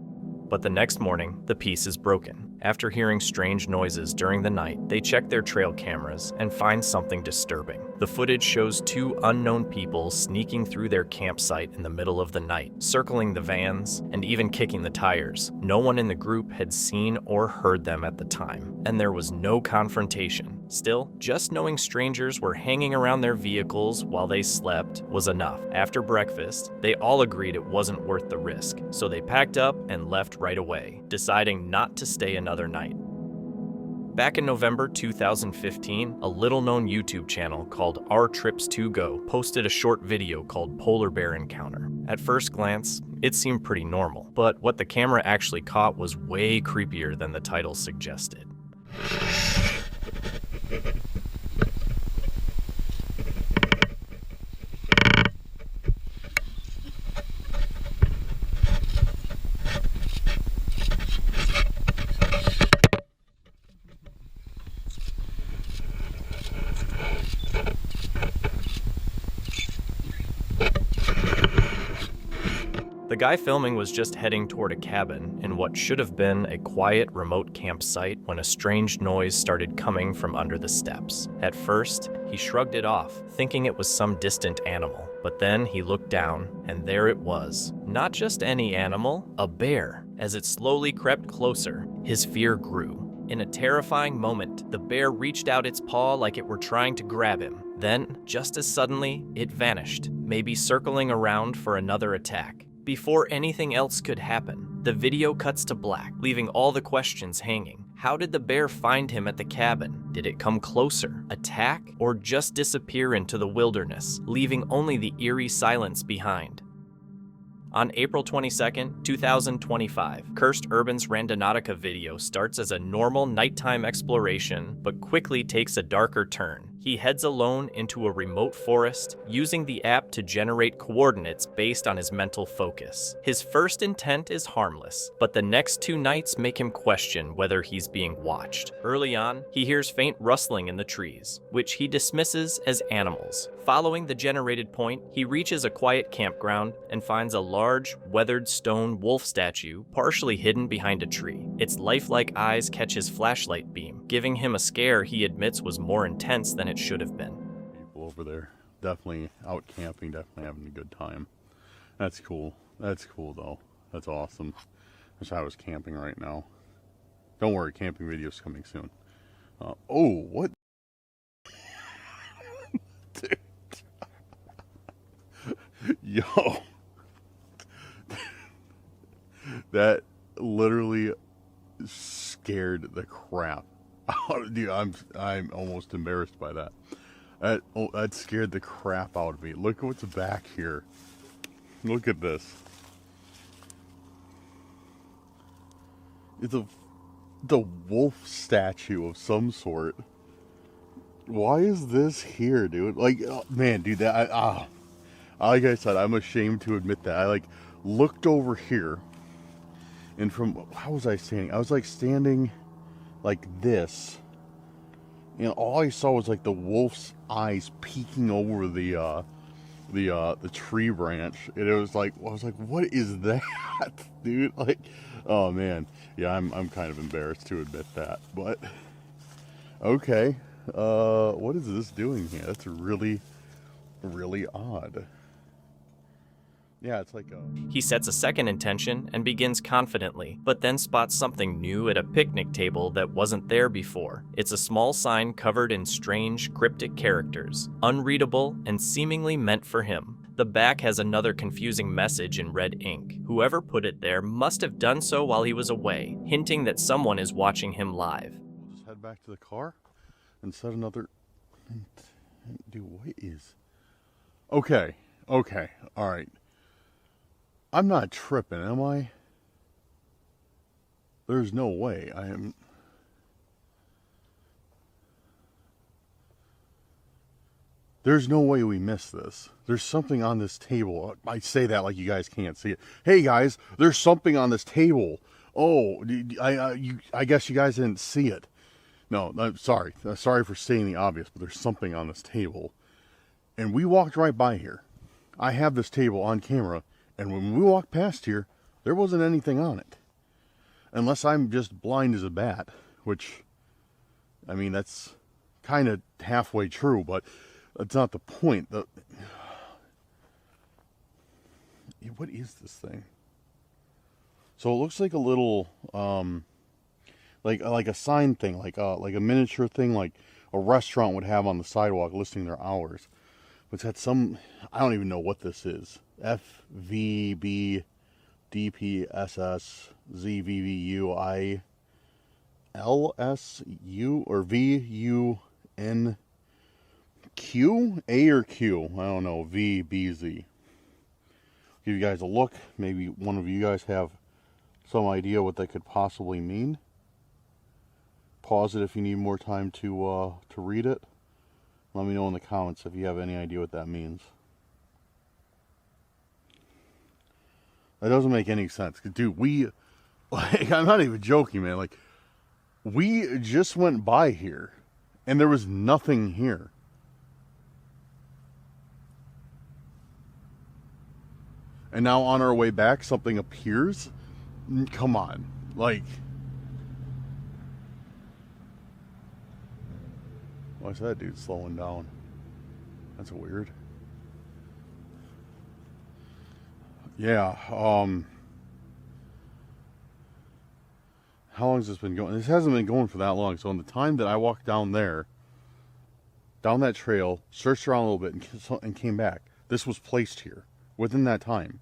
But the next morning, the peace is broken. After hearing strange noises during the night, they check their trail cameras and find something disturbing. The footage shows 2 unknown people sneaking through their campsite in the middle of the night, circling the vans, and even kicking the tires. No one in the group had seen or heard them at the time, and there was no confrontation. Still, just knowing strangers were hanging around their vehicles while they slept was enough. After breakfast, they all agreed it wasn't worth the risk, so they packed up and left right away, deciding not to stay another night. Back in November 2015, a little-known YouTube channel called Our Trips to Go posted a short video called Polar Bear Encounter. At first glance, it seemed pretty normal, but what the camera actually caught was way creepier than the title suggested. The guy filming was just heading toward a cabin in what should have been a quiet, remote campsite when a strange noise started coming from under the steps. At first, he shrugged it off, thinking it was some distant animal. But then he looked down, and there it was. Not just any animal, a bear. As it slowly crept closer, his fear grew. In a terrifying moment, the bear reached out its paw like it were trying to grab him. Then, just as suddenly, it vanished, maybe circling around for another attack. Before anything else could happen, the video cuts to black, leaving all the questions hanging. How did the bear find him at the cabin? Did it come closer, attack, or just disappear into the wilderness, leaving only the eerie silence behind? On April 22, 2025, Cursed Urban's Randonautica video starts as a normal nighttime exploration, but quickly takes a darker turn. He heads alone into a remote forest, using the app to generate coordinates based on his mental focus. His first intent is harmless, but the next 2 nights make him question whether he's being watched. Early on, he hears faint rustling in the trees, which he dismisses as animals. Following the generated point, he reaches a quiet campground and finds a large, weathered stone wolf statue partially hidden behind a tree. Its lifelike eyes catch his flashlight beam, giving him a scare he admits was more intense than it should have been. People over there definitely out camping, definitely having a good time. That's cool. That's cool though. That's awesome. Wish I was camping right now. Don't worry, camping videos coming soon. Oh, what? Dude. Yo. That literally scared the crap out. Dude, I'm almost embarrassed by that. That scared the crap out of me. Look at what's back here. Look at this. It's the wolf statue of some sort. Why is this here, dude? Like, oh, man, dude, that like I said, I'm ashamed to admit that. I looked over here, and how was I standing? I was standing like this, and all I saw was the wolf's eyes peeking over the tree branch, and it was I was like, what is that, dude? Oh man, yeah, I'm kind of embarrassed to admit that, but okay. What is this doing here? That's really, really odd. Yeah, it's like a... He sets a second intention and begins confidently, but then spots something new at a picnic table that wasn't there before. It's a small sign covered in strange, cryptic characters, unreadable and seemingly meant for him. The back has another confusing message in red ink. Whoever put it there must have done so while he was away, hinting that someone is watching him live. We'll just head back to the car and set another... Dude, what is... Okay, alright. I'm not tripping, am I? There's no way I am... There's no way we missed this. There's something on this table. I say that like you guys can't see it. Hey guys, there's something on this table. Oh, I guess you guys didn't see it. No, I'm sorry. Sorry for stating the obvious, but there's something on this table. And we walked right by here. I have this table on camera, and when we walked past here, there wasn't anything on it. Unless I'm just blind as a bat, which, I mean, that's kind of halfway true, but that's not the point. What is this thing? So it looks like a little, like a sign thing, like a miniature thing, like a restaurant would have on the sidewalk listing their hours. But it's got some, I don't even know what this is. FVB DPSS ZVVU ILSU or VUN Q? A or Q? I don't know. VBZ. Give you guys a look. Maybe one of you guys have some idea what that could possibly mean. Pause it if you need more time to read it. Let me know in the comments if you have any idea what that means. That doesn't make any sense. Dude, like, I'm not even joking, man. Like, we just went by here, and there was nothing here. And now on our way back, something appears? Come on. Like... Why is that dude slowing down? That's weird. Yeah, how long has this been going? This hasn't been going for that long. So in the time that I walked down there, down that trail, searched around a little bit and came back, this was placed here within that time.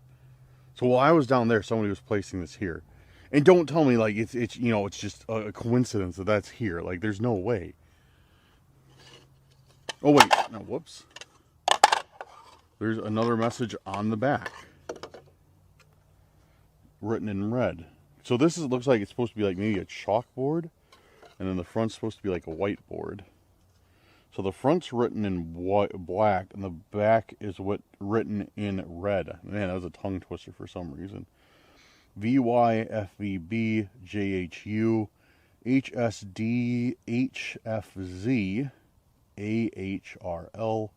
So while I was down there, somebody was placing this here. And don't tell me like it's you know, it's just a coincidence that that's here. Like there's no way. Oh wait, no, whoops. There's another message on the back. Written in red. So this looks like it's supposed to be like maybe a chalkboard. And then the front's supposed to be like a whiteboard. So the front's written in black, and the back is written in red. Man, that was a tongue twister for some reason. VYFVB JHU HSD HFZ AHRL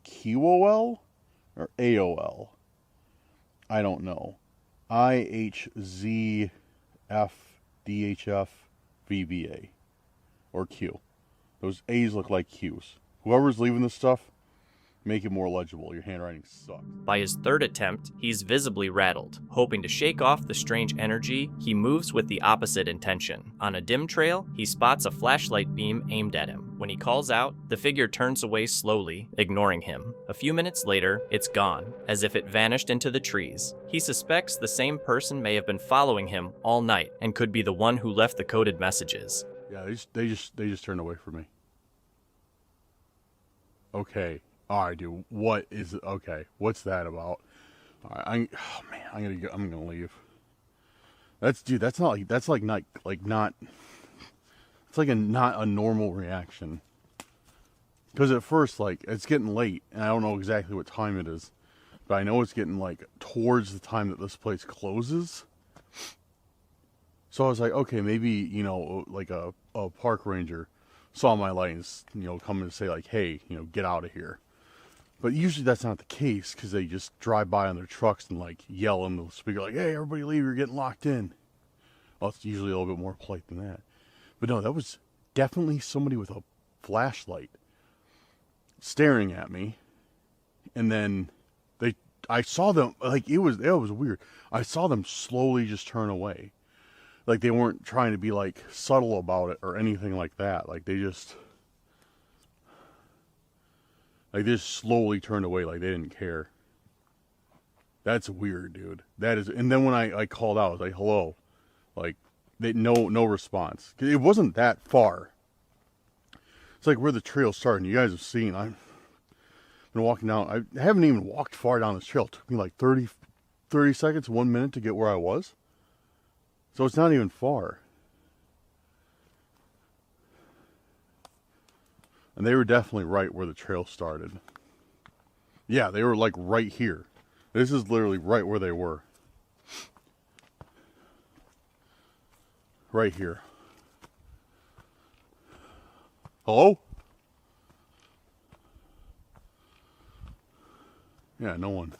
QOL or AOL. I don't know. IHZF DHF VBA or Q. Those A's look like Q's. Whoever's leaving this stuff, make it more legible. Your handwriting sucks. By his third attempt, he's visibly rattled. Hoping to shake off the strange energy, he moves with the opposite intention. On a dim trail, he spots a flashlight beam aimed at him. When he calls out, the figure turns away slowly, ignoring him. A few minutes later, it's gone, as if it vanished into the trees. He suspects the same person may have been following him all night and could be the one who left the coded messages. Yeah, they just turned away from me. Okay. All right, dude. What is it? Okay. What's that about? All right, oh man, I'm gonna leave. That's not. It's like not a normal reaction. Because at first, like, it's getting late, and I don't know exactly what time it is, but I know it's getting like towards the time that this place closes. So I was like, okay, maybe, you know, like a park ranger saw my light and, you know, come and say like, hey, you know, get out of here. But usually that's not the case, because they just drive by on their trucks and like yell in the speaker like, hey, everybody leave, you're getting locked in. Well, it's usually a little bit more polite than that. But no, that was definitely somebody with a flashlight staring at me. And then I saw them, like, it was weird. I saw them slowly just turn away. Like, they weren't trying to be, like, subtle about it or anything like that. Like, they just slowly turned away, like they didn't care. That's weird, dude. That is, and then when I called out, I was like, hello. Like, no response. It wasn't that far. It's like where the trail started. You guys have seen, I've been walking down. I haven't even walked far down this trail. It took me like 30 seconds, 1 minute to get where I was. So it's not even far. And they were definitely right where the trail started. Yeah, they were like right here. This is literally right where they were. Right here. Hello? Yeah, no one.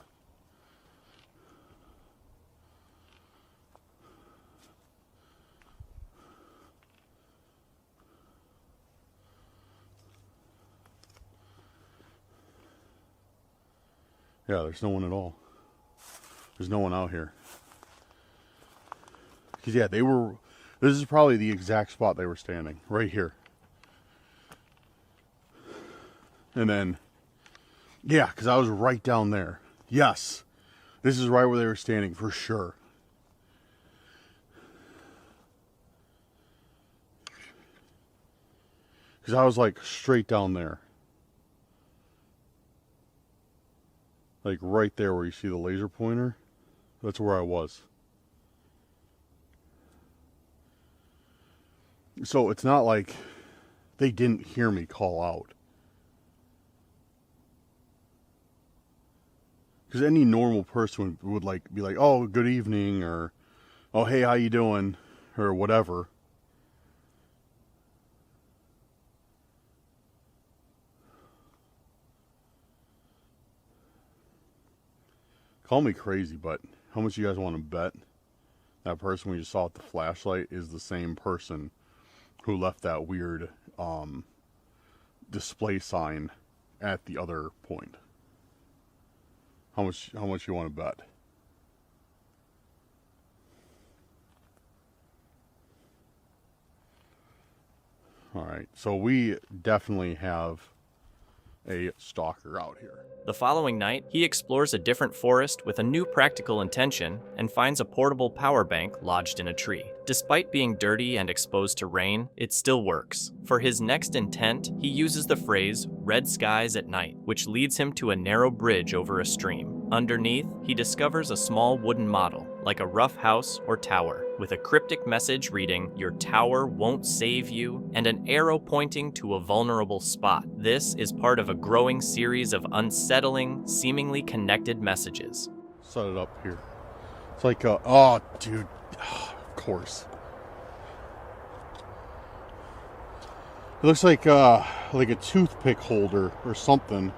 Yeah, there's no one at all. There's no one out here. Because, yeah, this is probably the exact spot they were standing. Right here. And then, yeah, because I was right down there. Yes. This is right where they were standing, for sure. Because I was, like, straight down there. Like, right there where you see the laser pointer. That's where I was. So, it's not like they didn't hear me call out. Because any normal person would like be like, oh, good evening, or, oh, hey, how you doing, or whatever. Call me crazy, but how much you guys want to bet that person we just saw with the flashlight is the same person who left that weird display sign at the other point? How much you want to bet? All right, so we definitely have a stalker out here. The following night, he explores a different forest with a new practical intention and finds a portable power bank lodged in a tree. Despite being dirty and exposed to rain, it still works. For his next intent, he uses the phrase, "red skies at night," which leads him to a narrow bridge over a stream. Underneath, he discovers a small wooden model, like a rough house or tower, with a cryptic message reading, "Your tower won't save you," and an arrow pointing to a vulnerable spot. This is part of a growing series of unsettling, seemingly connected messages. Set it up here. It's like, oh, dude, of course. It looks like a toothpick holder or something.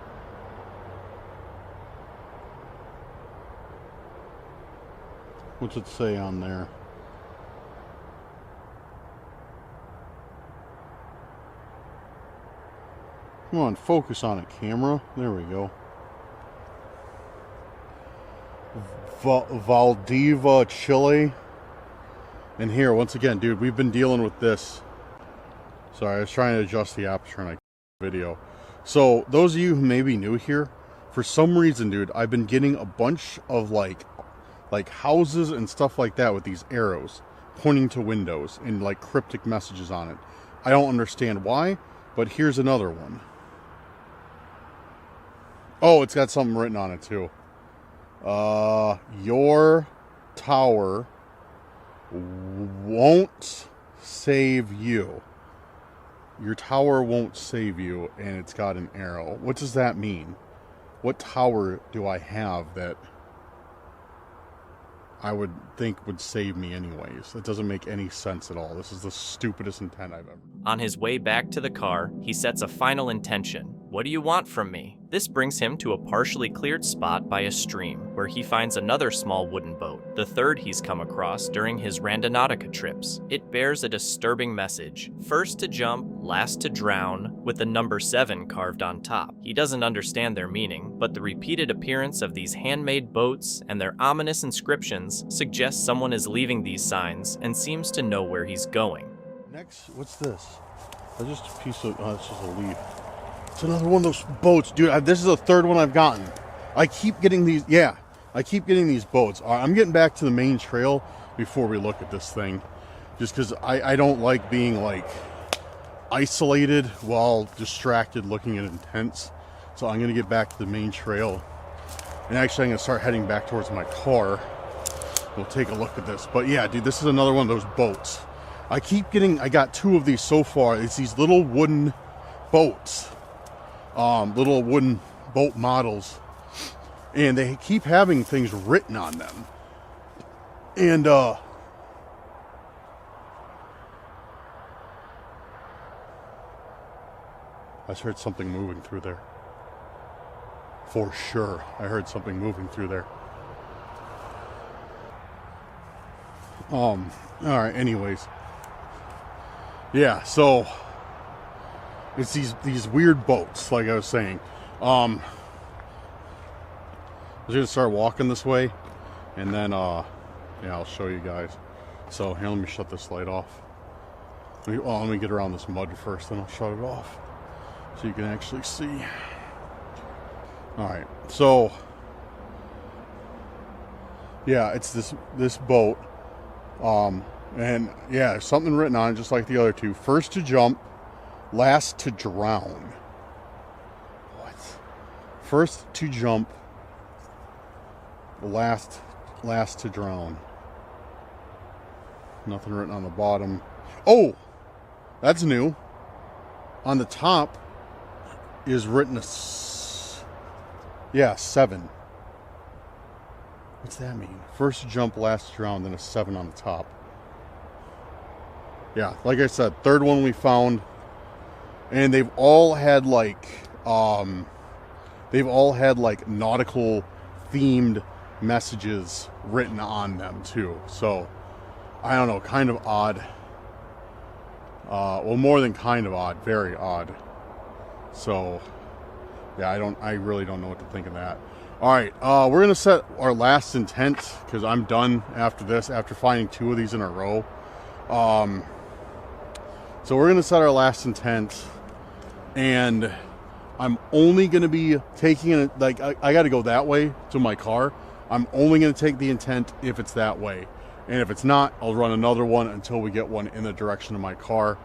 What's it say on there? Come on, focus on it, camera. There we go. Valdiva, Chile. And here, once again, dude, we've been dealing with this. Sorry, I was trying to adjust the aperture on a video. So, those of you who may be new here, for some reason, dude, I've been getting a bunch of like houses and stuff like that with these arrows pointing to windows and like cryptic messages on it. I don't understand why, but here's another one. Oh, it's got something written on it too. Your tower won't save you. Your tower won't save you, and it's got an arrow. What does that mean? What tower do I have that I would think would save me anyways? That doesn't make any sense at all. This is the stupidest intent I've ever. On his way back to the car, he sets a final intention, "What do you want from me?" This brings him to a partially cleared spot by a stream, where he finds another small wooden boat, the third he's come across during his Randonautica trips. It bears a disturbing message: first to jump, last to drown, with the number 7 carved on top. He doesn't understand their meaning, but the repeated appearance of these handmade boats and their ominous inscriptions suggests someone is leaving these signs and seems to know where he's going. Next, what's this? That's just a piece of, it's just a leaf. It's another one of those boats, dude. This is the third one I've gotten. I keep getting these, I keep getting these boats. I'm getting back to the main trail before we look at this thing. Just because I don't like being, like, isolated while distracted looking at intents. So I'm going to get back to the main trail. And actually, I'm going to start heading back towards my car. We'll take a look at this. But yeah, dude, this is another one of those boats. I got 2 of these so far. It's these little wooden boats. Little wooden boat models. And they keep having things written on them. And, I just heard something moving through there. For sure, I heard something moving through there. Alright, anyways. Yeah, so it's these weird boats, like I was saying. I was gonna start walking this way, and then yeah, I'll show you guys. So here, let me shut this light off. Let me get around this mud first, then I'll shut it off so you can actually see. Alright, so yeah, it's this boat. And yeah, there's something written on it just like the other 2. First to jump, last to drown. What? First to jump, last to drown. Nothing written on the bottom. Oh! That's new. On the top is written yeah, 7. What's that mean? First to jump, last to drown, then a 7 on the top. Yeah, like I said, third one we found. And they've all had like nautical themed messages written on them too. So I don't know, kind of odd. Well, more than kind of odd, very odd. So yeah, I really don't know what to think of that. Alright, we're gonna set our last intent, because I'm done after this, after finding 2 of these in a row. So we're gonna set our last intent, and I'm only gonna be taking it, like, I gotta go that way to my car. I'm only gonna take the intent if it's that way. And if it's not, I'll run another one until we get one in the direction of my car.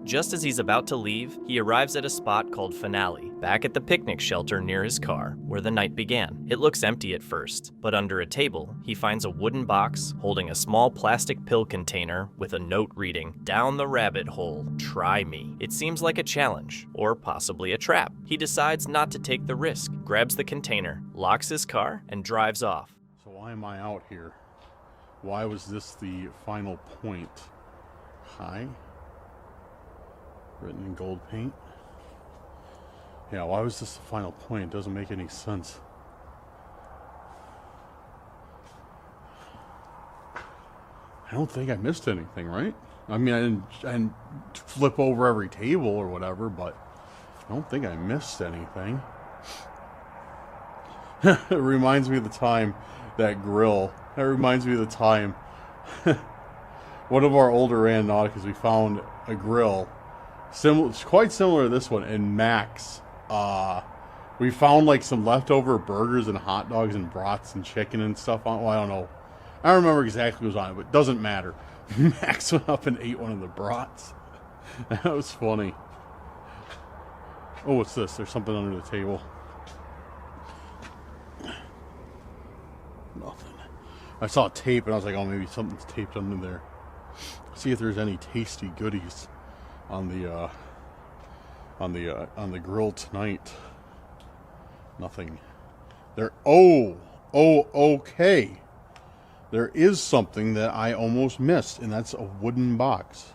Just as he's about to leave, he arrives at a spot called Finale, back at the picnic shelter near his car, where the night began. It looks empty at first, but under a table, he finds a wooden box holding a small plastic pill container with a note reading, "Down the rabbit hole, try me." It seems like a challenge, or possibly a trap. He decides not to take the risk, grabs the container, locks his car, and drives off. So why am I out here? Why was this the final point? Hi. Written in gold paint. Yeah, why was this the final point? It doesn't make any sense. I don't think I missed anything, right? I mean, I didn't flip over every table or whatever, but I don't think I missed anything. It reminds me of the time, that grill. That reminds me of the time one of our older Randonauticas, we found a grill quite similar to this one in Max. We found like some leftover burgers and hot dogs and brats and chicken and stuff on. Well, I don't know. I don't remember exactly what was on it, but it doesn't matter. Max went up and ate one of the brats. That was funny. Oh, what's this? There's something under the table. Nothing. I saw tape and I was like, oh, maybe something's taped under there. See if there's any tasty goodies on the grill tonight. Nothing. Okay. There is something that I almost missed, and that's a wooden box.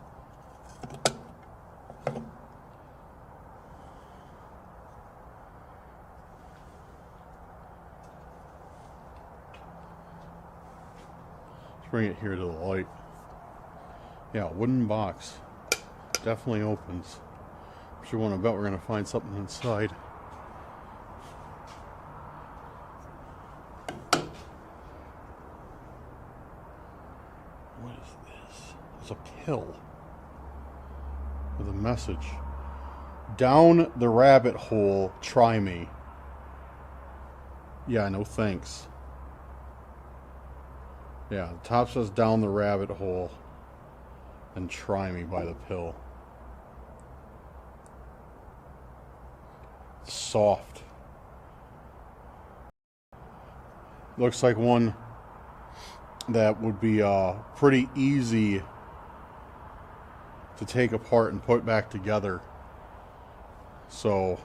bring it here to the light. Yeah, wooden box. Definitely opens. Sure want to bet we're going to find something inside. What is this? It's a pill with a message. Down the rabbit hole, try me. Yeah, no thanks. Yeah, the top says down the rabbit hole and try me by the pill. It's soft. Looks like one that would be pretty easy to take apart and put back together. So,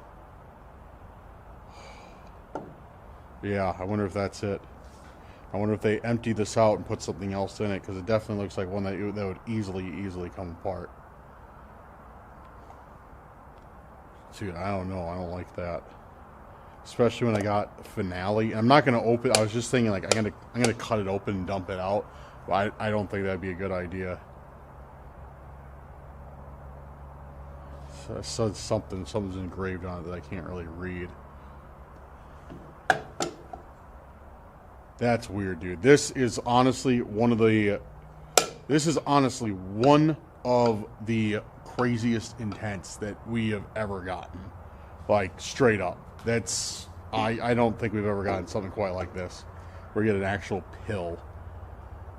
yeah, I wonder if that's it. I wonder if they empty this out and put something else in it, because it definitely looks like one that would easily come apart. Dude, I don't know. I don't like that. Especially when I got finale. I'm not gonna open. I was just thinking like I'm gonna cut it open and dump it out. But I don't think that'd be a good idea. So it said something's engraved on it that I can't really read. That's weird, dude. This is honestly one of the craziest intents that we have ever gotten. Like, straight up. That's, I don't think we've ever gotten something quite like this. Where you get an actual pill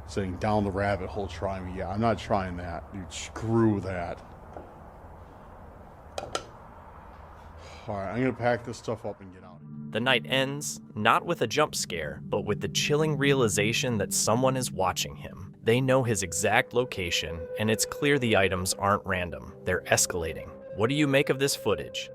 saying, down the rabbit hole, try me. Yeah, I'm not trying that. Dude, screw that. Alright, I'm gonna pack this stuff up and get out. The night ends, not with a jump scare, but with the chilling realization that someone is watching him. They know his exact location, and it's clear the items aren't random. They're escalating. What do you make of this footage?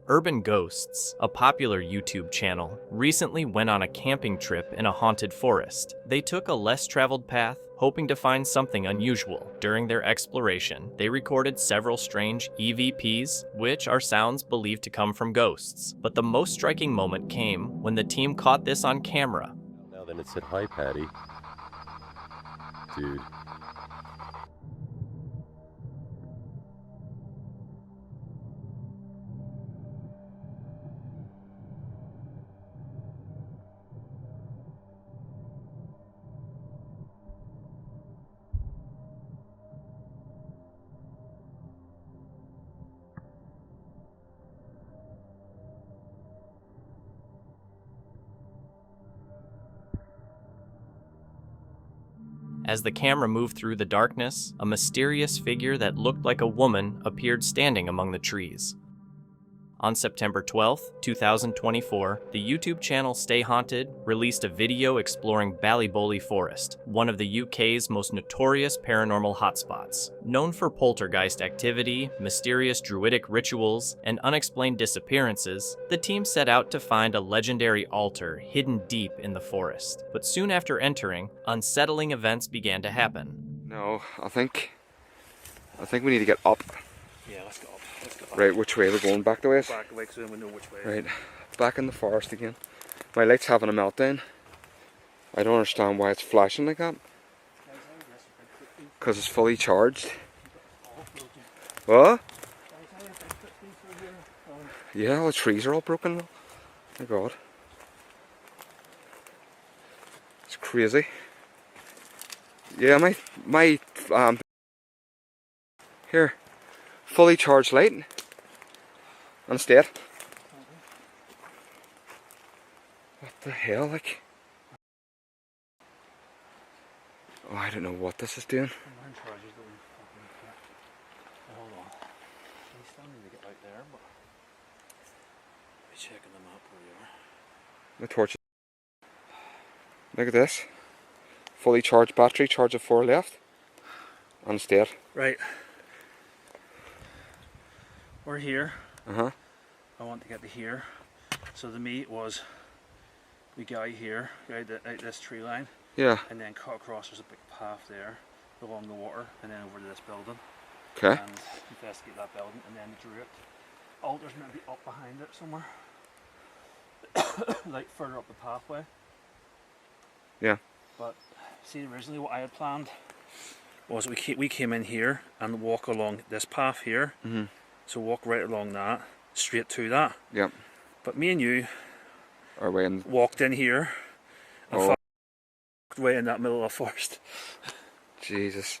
Urban Ghosts, a popular YouTube channel, recently went on a camping trip in a haunted forest. They took a less traveled path, hoping to find something unusual. During their exploration, they recorded several strange EVPs, which are sounds believed to come from ghosts. But the most striking moment came when the team caught this on camera. Now then it said, hi, Patty. Dude. As the camera moved through the darkness, a mysterious figure that looked like a woman appeared standing among the trees. On September 12, 2024, the YouTube channel Stay Haunted released a video exploring Ballyboley Forest, one of the UK's most notorious paranormal hotspots. Known for poltergeist activity, mysterious druidic rituals, and unexplained disappearances, the team set out to find a legendary altar hidden deep in the forest. But soon after entering, unsettling events began to happen. No, I think we need to get up. Yeah, let's go up. Right, which way we're going? Back the way? Back away so then we know which way. Right, back in the forest again. My light's having a meltdown. I don't understand why it's flashing like that. Because it's fully charged. What? Yeah, all the trees are all broken. Oh my god. It's crazy. Yeah, my here, fully charged light. And it's dead. What the hell, like? Oh, I don't know what this is doing. Hold on. We still need to get out there, but be checking them up where you are. My torch. Look at this. Fully charged battery, charge of 4 left. And it's dead. Right. We're here. Uh-huh. I want to get to here. So the meat was we go out here, out this tree line. Yeah. And then cut across, there's a big path there along the water and then over to this building. Okay. And investigate that building and then the druid altar's maybe up behind it somewhere. Like further up the pathway. Yeah. But See, originally what I had planned was we came in here and walk along this path here. So walk right along that, straight to that. Yep. But me and you Are we in? walked in here and Oh. walked way in that middle of the forest. Jesus,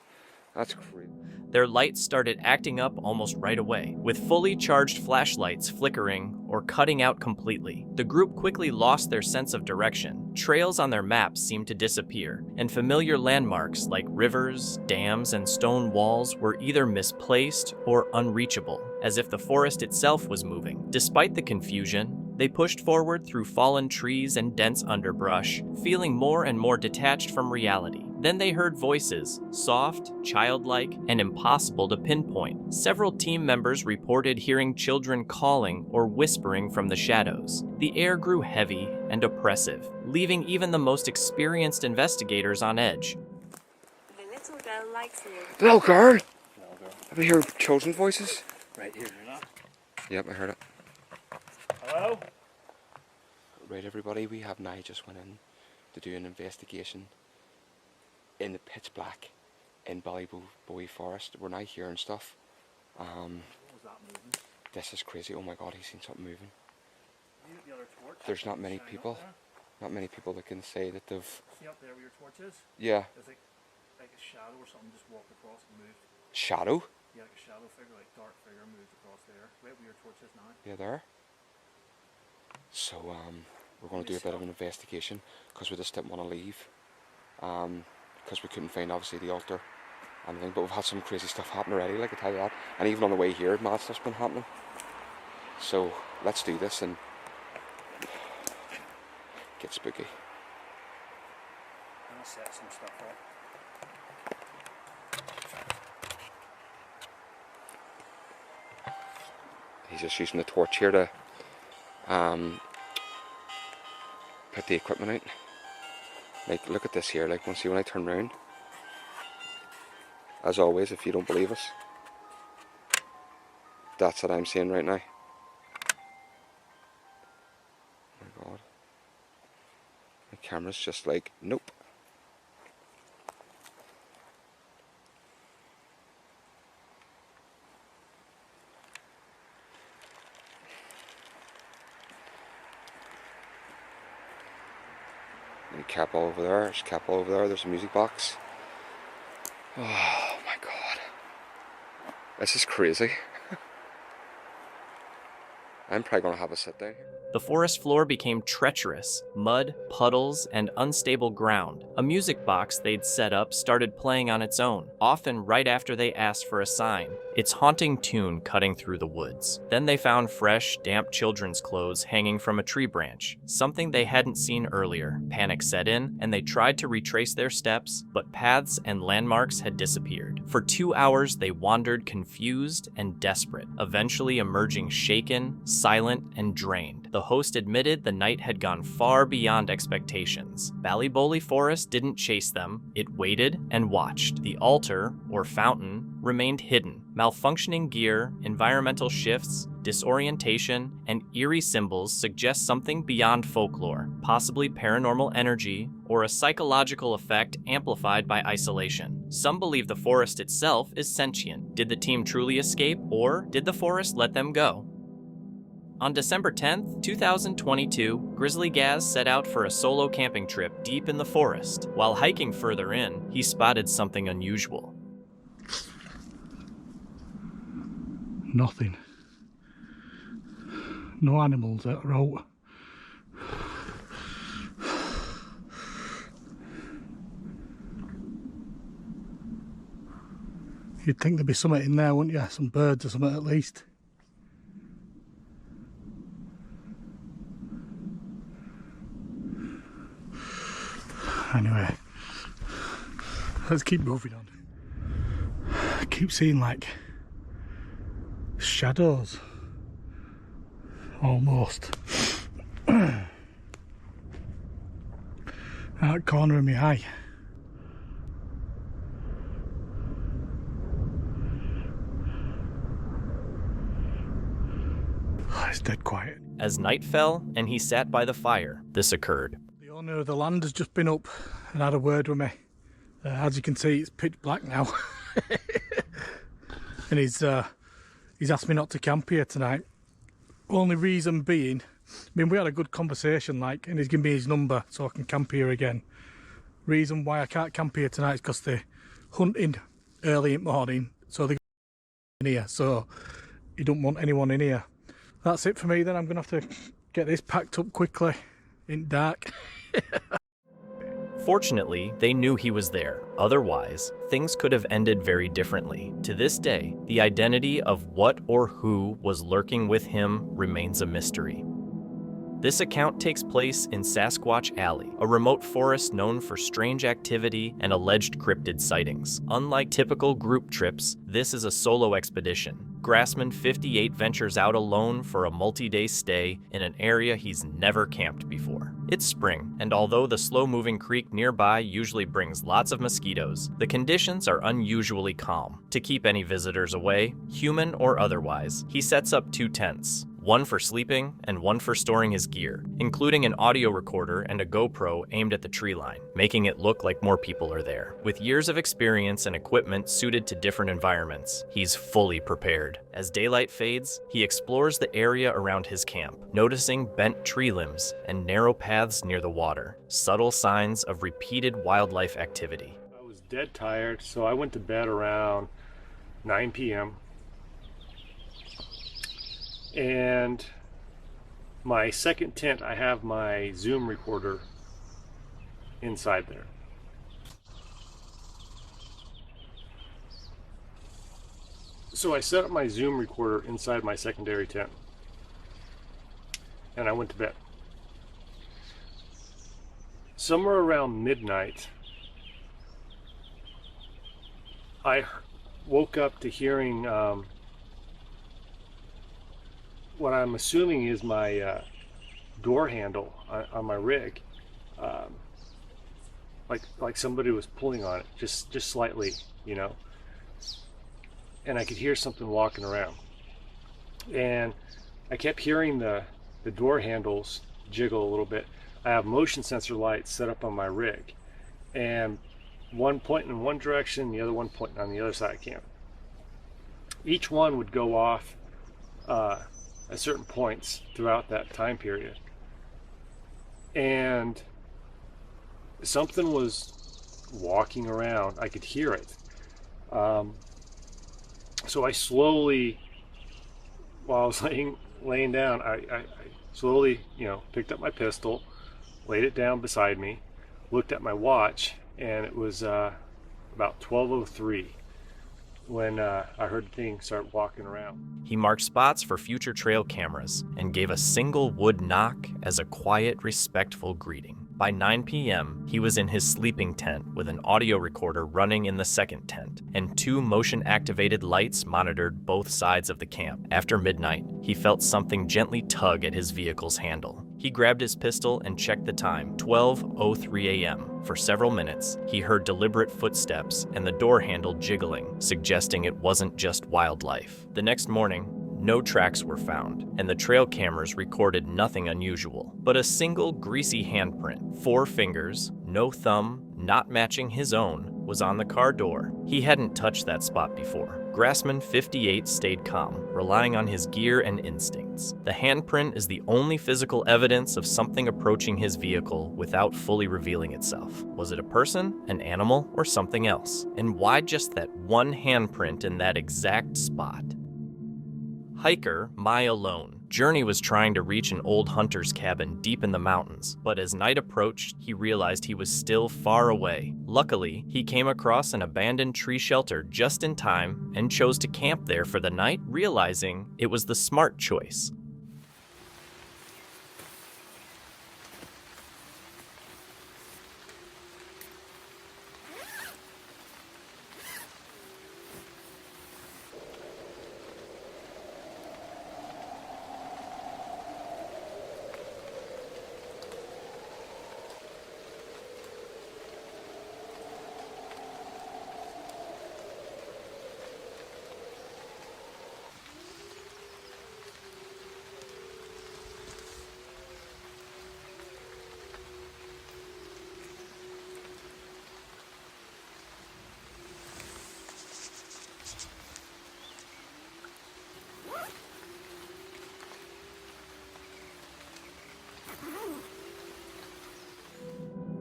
that's crazy. Their lights started acting up almost right away, with fully charged flashlights flickering or cutting out completely. The group quickly lost their sense of direction. Trails on their maps seemed to disappear, and familiar landmarks like rivers, dams, and stone walls were either misplaced or unreachable, as if the forest itself was moving. Despite the confusion, they pushed forward through fallen trees and dense underbrush, feeling more and more detached from reality. Then they heard voices, soft, childlike, and impossible to pinpoint. Several team members reported hearing children calling or whispering from the shadows. The air grew heavy and oppressive, leaving even the most experienced investigators on edge. The little girl. Have you heard children's voices? Right here, you know? Yep, I heard it. Hello? Right, everybody, we have now just went in to do an investigation in the pitch black in Ballybowie Forest. We're now hearing stuff. What was that moving? This is crazy. Oh my god, he's seen something moving. The other torch? There's not many Shine people. up there. Not many people that can say that they've... See up there where your torch is? Yeah. There's like a shadow or something just walked across and moved. Shadow? Yeah, like a shadow figure, like dark figure moved across there. Right where your torch is now. Yeah, there. So, we're going to do a bit of an investigation because we just didn't want to leave. Because we couldn't find, obviously, the altar and everything. But we've had some crazy stuff happen already, like I tell you that. And even on the way here, mad stuff's been happening. So, let's do this and get spooky. I'm gonna set some stuff up. He's just using the torch here to put the equipment out. Like, look at this here, like, see when I turn around. As always, if you don't believe us, that's what I'm seeing right now. Oh my god. My camera's just like, nope. Cap all over there, there's a cap all over there, there's a music box. Oh my god. This is crazy. I'm probably gonna have a sit down here. The forest floor became treacherous, mud, puddles, and unstable ground. A music box they'd set up started playing on its own, often right after they asked for a sign, its haunting tune cutting through the woods. Then they found fresh, damp children's clothes hanging from a tree branch, something they hadn't seen earlier. Panic set in, and they tried to retrace their steps, but paths and landmarks had disappeared. For 2 hours, they wandered confused and desperate, eventually emerging shaken, silent, and drained. The host admitted the night had gone far beyond expectations. Ballybowie Forest didn't chase them, it waited and watched. The altar, or fountain, remained hidden. Malfunctioning gear, environmental shifts, disorientation, and eerie symbols suggest something beyond folklore, possibly paranormal energy, or a psychological effect amplified by isolation. Some believe the forest itself is sentient. Did the team truly escape, or did the forest let them go? On December 10th, 2022, Grizzly Gaz set out for a solo camping trip deep in the forest. While hiking further in, he spotted something unusual. Nothing. No animals out road. You'd think there'd be something in there, wouldn't you? Some birds or something at least. Anyway, let's keep moving on. I keep seeing like shadows, almost. That corner of my eye. Oh, it's dead quiet. As night fell and he sat by the fire, this occurred. The owner of the land has just been up and had a word with me. As you can see, it's pitch black now. And he's asked me not to camp here tonight. Only reason being, I mean, we had a good conversation, like, and he's given me his number so I can camp here again. Reason why I can't camp here tonight is because they're hunting early in the morning, so they're in here, so he don't want anyone in here. That's it for me then. I'm gonna have to get this packed up quickly in dark. Fortunately, they knew he was there. Otherwise, things could have ended very differently. To this day, the identity of what or who was lurking with him remains a mystery. This account takes place in Sasquatch Alley, a remote forest known for strange activity and alleged cryptid sightings. Unlike typical group trips, this is a solo expedition. Grassman 58 ventures out alone for a multi-day stay in an area he's never camped before. It's spring, and although the slow-moving creek nearby usually brings lots of mosquitoes, the conditions are unusually calm. To keep any visitors away, human or otherwise, he sets up 2 tents. One for sleeping and one for storing his gear, including an audio recorder and a GoPro aimed at the tree line, making it look like more people are there. With years of experience and equipment suited to different environments, he's fully prepared. As daylight fades, he explores the area around his camp, noticing bent tree limbs and narrow paths near the water, subtle signs of repeated wildlife activity. I was dead tired, so I went to bed around 9 p.m. And my second tent, I have my Zoom recorder inside there. So I set up my Zoom recorder inside my secondary tent, and I went to bed. Somewhere around midnight, I woke up to hearing what I'm assuming is my door handle on my rig, like somebody was pulling on it, just slightly, you know. And I could hear something walking around, and I kept hearing the door handles jiggle a little bit. I have motion sensor lights set up on my rig, and one pointing in one direction, the other one pointing on the other side of camp. Each one would go off at certain points throughout that time period, and something was walking around. I could hear it. So I slowly, while I was laying down, I slowly, you know, picked up my pistol, laid it down beside me, looked at my watch, and it was about 12:03 when I heard the thing start walking around. He marked spots for future trail cameras and gave a single wood knock as a quiet, respectful greeting. By 9 p.m., he was in his sleeping tent with an audio recorder running in the second tent, and 2 motion-activated lights monitored both sides of the camp. After midnight, he felt something gently tug at his vehicle's handle. He grabbed his pistol and checked the time, 12:03 a.m. For several minutes, he heard deliberate footsteps and the door handle jiggling, suggesting it wasn't just wildlife. The next morning, no tracks were found, and the trail cameras recorded nothing unusual, but a single greasy handprint, 4 fingers, no thumb, not matching his own, was on the car door. He hadn't touched that spot before. Grassman 58 stayed calm, relying on his gear and instincts. The handprint is the only physical evidence of something approaching his vehicle without fully revealing itself. Was it a person, an animal, or something else? And why just that one handprint in that exact spot? Hiker Maya Lone. Journey was trying to reach an old hunter's cabin deep in the mountains, but as night approached, he realized he was still far away. Luckily, he came across an abandoned tree shelter just in time and chose to camp there for the night, realizing it was the smart choice.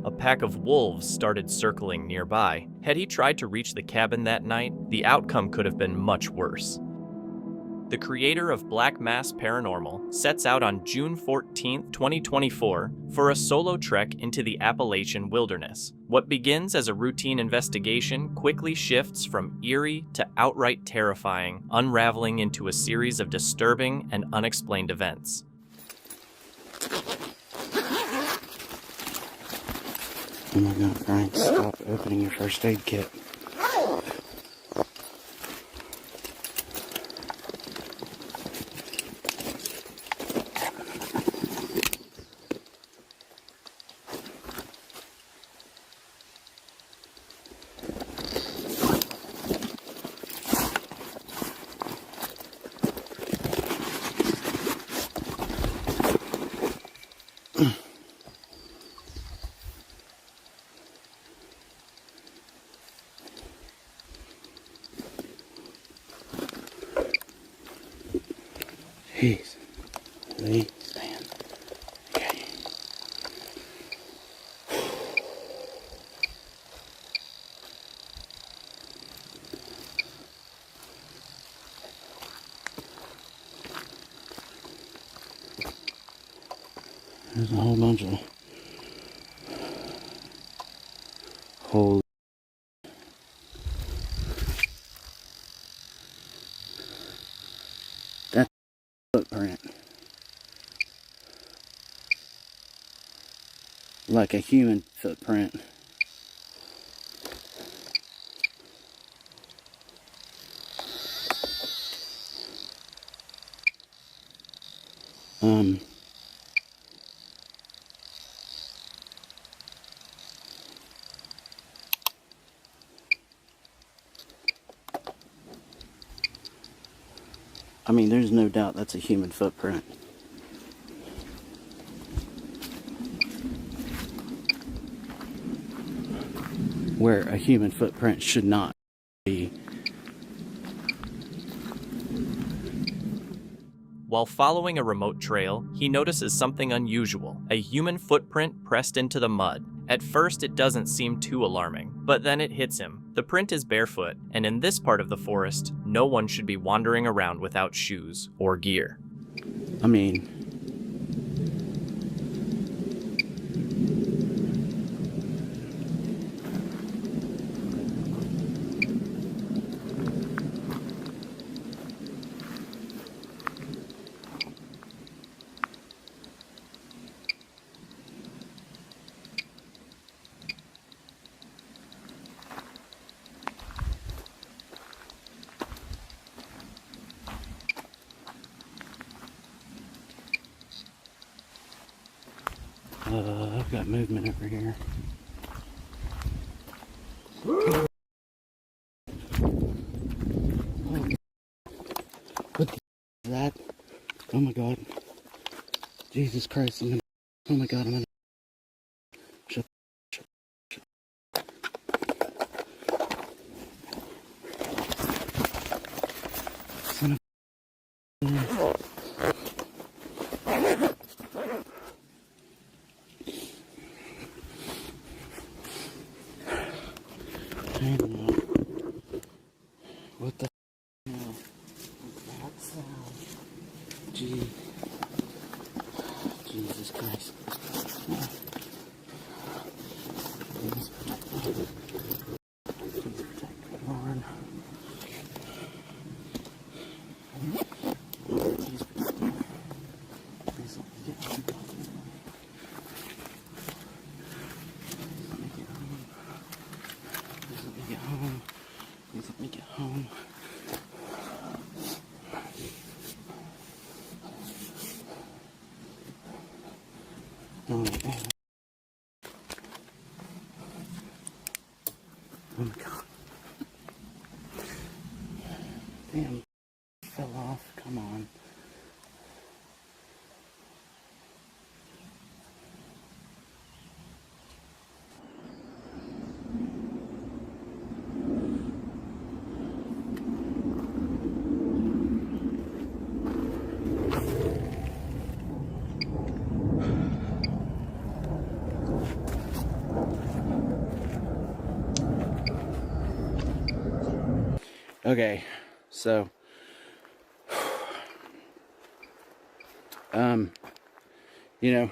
a pack of wolves started circling nearby. Had he tried to reach the cabin that night, the outcome could have been much worse. The creator of Black Mass Paranormal sets out on June 14, 2024, for a solo trek into the Appalachian wilderness. What begins as a routine investigation quickly shifts from eerie to outright terrifying, unraveling into a series of disturbing and unexplained events. Oh my God, Brian, stop opening your first aid kit. Jeez. Lee, stand. Okay. There's a whole bunch of holy. That's a footprint. Like a human footprint. I mean, there's no doubt that's a human footprint. Where a human footprint should not be. While following a remote trail, he notices something unusual, a human footprint pressed into the mud. At first, it doesn't seem too alarming, but then it hits him. The print is barefoot, and in this part of the forest, no one should be wandering around without shoes or gear. I mean, I've got movement over here. What the is that? Oh my God. Jesus Christ, I'm gonna. Oh my God, I'm gonna. Shut. Son of What the hell? That sound. Gee. Jesus Christ. Please protect me. Please protect me, Lord. Please protect me. Please let me get home. Please let me get home. Please let me get home. Oh my God. Oh my God. Damn. Fell off. Come on. Okay, so you know,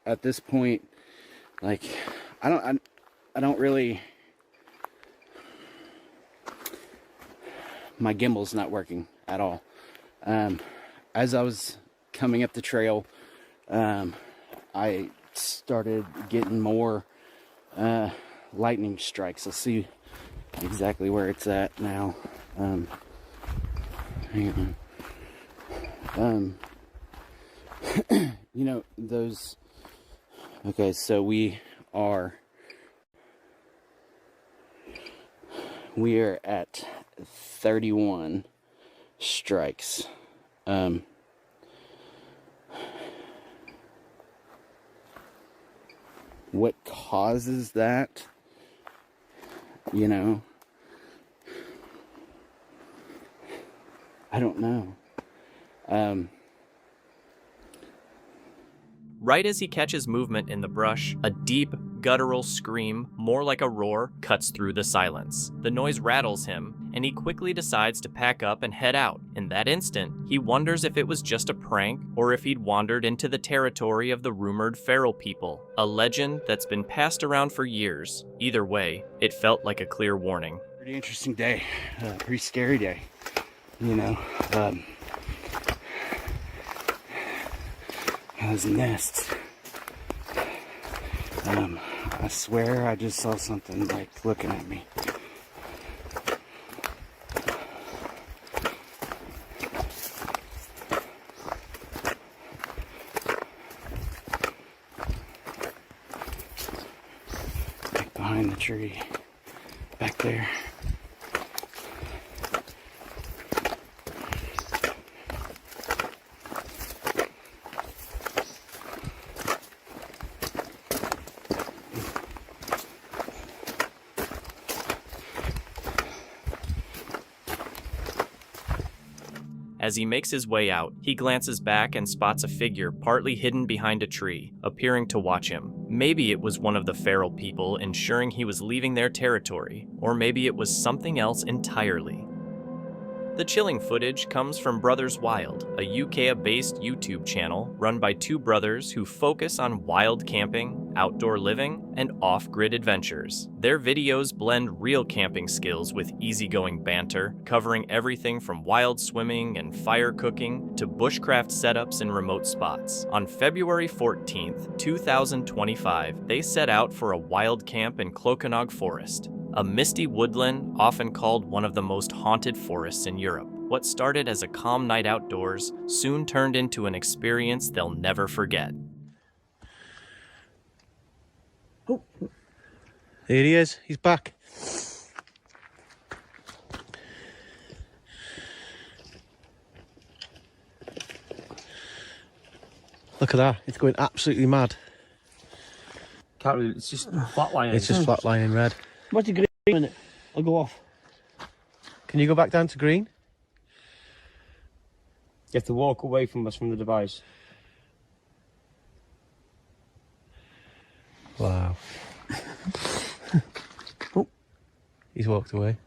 at this point, like, I don't really, my gimbal's not working at all. As I was coming up the trail, I started getting more lightning strikes. Let's see exactly where it's at now. Hang on. You know, those, okay, so we are at 31 strikes. What causes that, you know, I don't know. Right as he catches movement in the brush, a deep, guttural scream, more like a roar, cuts through the silence. The noise rattles him, and he quickly decides to pack up and head out. In that instant, he wonders if it was just a prank, or if he'd wandered into the territory of the rumored feral people, a legend that's been passed around for years. Either way, it felt like a clear warning. Pretty interesting day, pretty scary day, you know. Those nests. I swear I just saw something like looking at me. Like behind the tree, back there. As he makes his way out, he glances back and spots a figure partly hidden behind a tree, appearing to watch him. Maybe it was one of the feral people ensuring he was leaving their territory, or maybe it was something else entirely. The chilling footage comes from Brothers Wild, a UK-based YouTube channel run by two brothers who focus on wild camping, outdoor living, and off-grid adventures. Their videos blend real camping skills with easygoing banter, covering everything from wild swimming and fire cooking to bushcraft setups in remote spots. On February 14th, 2025, they set out for a wild camp in Cloconog Forest, a misty woodland often called one of the most haunted forests in Europe. What started as a calm night outdoors soon turned into an experience they'll never forget. Oh, there he is. He's back. Look at that. It's going absolutely mad. Can't really, it's just flatlining. It's just flatlining red. What's the green in it? I'll go off. Can you go back down to green? You have to walk away from us from the device. Wow. Oh. He's walked away.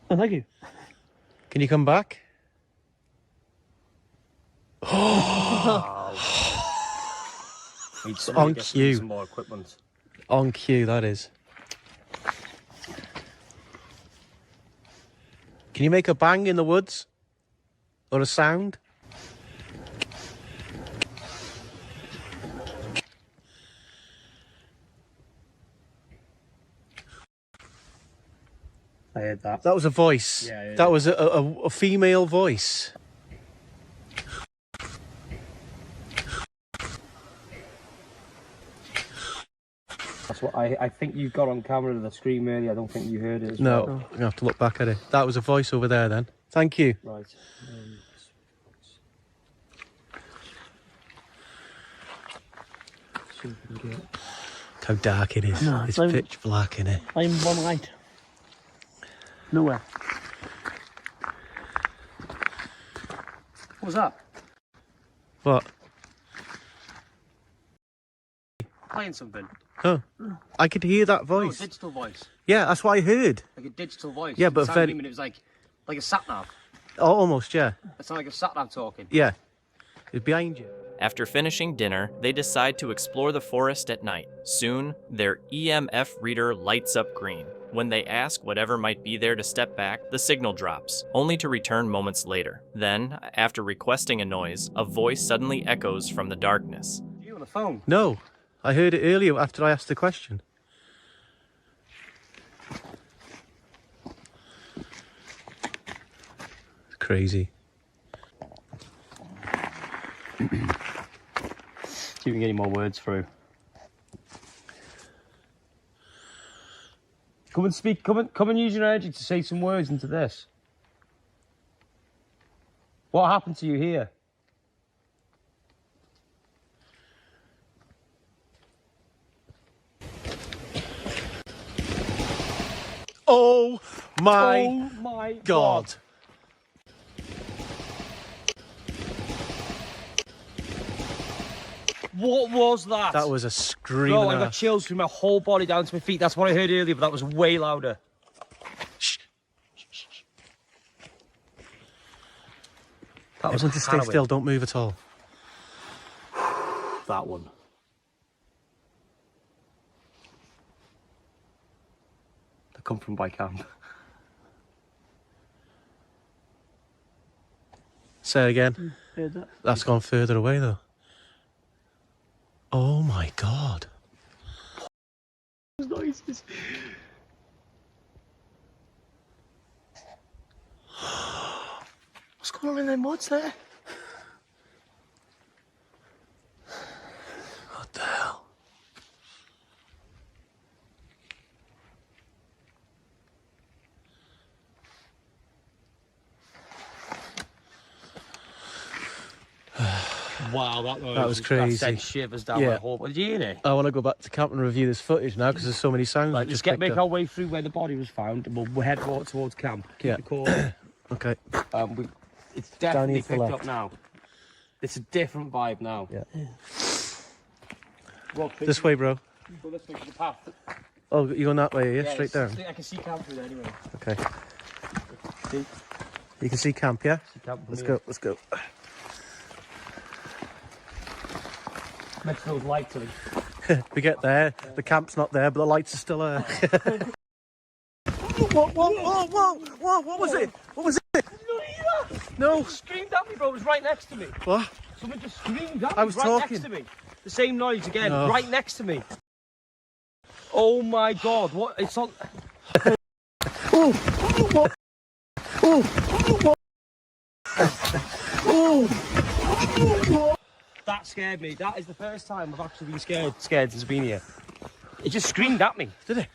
Oh, thank you. Can you come back? On cue. Some more equipment. On cue, that is. Can you make a bang in the woods? Or a sound? I heard that. That was a voice. Yeah, that was a female voice. That's what I think you got on camera the scream earlier. I don't think you heard it as No, well. I'm going to have to look back at it. That was a voice over there then. Thank you. Right. See if we can get... Look how dark it is. No, it's I'm- pitch black in it. I'm one light. Nowhere. What was that? What? Playing something. Oh, I could hear that Oh, voice. digital voice. Yeah, that's what I heard. Like a digital voice. Yeah, It but sounded very- even, it was like Like a sat-nav? Oh, almost, yeah. It's not like a sat-nav talking? Yeah. It's behind you. After finishing dinner, they decide to explore the forest at night. Soon, their EMF reader lights up green. When they ask whatever might be there to step back, the signal drops, only to return moments later. Then, after requesting a noise, a voice suddenly echoes from the darkness. You on the phone? No, I heard it earlier after I asked the question. It's crazy. See if we can get any more words through. Come and speak, come and use your energy to say some words into this. What happened to you here? Oh my, oh my God. What was that? That was a scream. Bro, I got chills through my whole body down to my feet. That's what I heard earlier, but that was way louder. Shh. That was Everyone just stay harrowing. still, don't move at all. That one. They come from by camp. Say again. Heard that? That's gone further away though. Oh my God. Those noises. What's going on in them woods there? What the hell? Wow, that was crazy. That sent shivers down my whole body. Did you hear it? I want to go back to camp and review this footage now because there's so many sounds. Right, just make our way through where the body was found, and we'll head towards camp. Keep the course. Okay. It's definitely here to the picked left. up now. It's a different vibe now. Yeah. Well, This way, bro. Go this way to the path. Oh, you're going that way, yeah? Straight down? I can see camp through there anyway. Okay. See? You can see camp, yeah? See camp from Let's here. go, let's go. Makes those lights on. We get there, the camp's not there, but the lights are still there. Whoa, what was it? What was it? No. It screamed at me, bro. It was right next to me. What? Someone just screamed at me. I was right talking. next to me. The same noise again, No. right next to me. Oh my God! What? It's on. That scared me. That is the first time I've actually been scared since I've been here. It just screamed at me. Did it?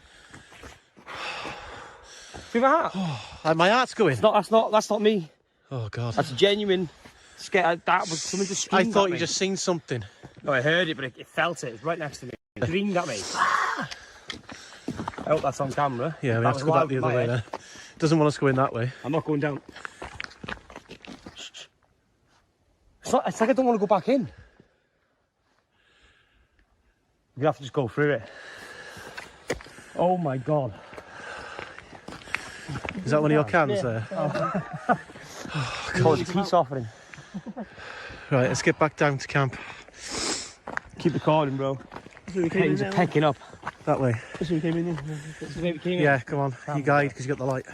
Through my heart. My heart's going. That's not me. Oh God. That's a genuine scare. That was someone just screamed I thought at you me. just seen something. No, I heard it, but it felt it. It was right next to me. It screamed at me. I hope that's on camera. Yeah, we That have to was go back loud the in other my way head. then. Doesn't want us going that way. I'm not going down. It's like I don't want to go back in. You have to just go through it. Oh my God. Is that one of your cans Yeah. there? Oh, God, it keeps offering. Right, let's get back down to camp. Keep recording, bro. Pains are pecking up. That way. This is we came in. Yeah, come on. You guide because you got the light.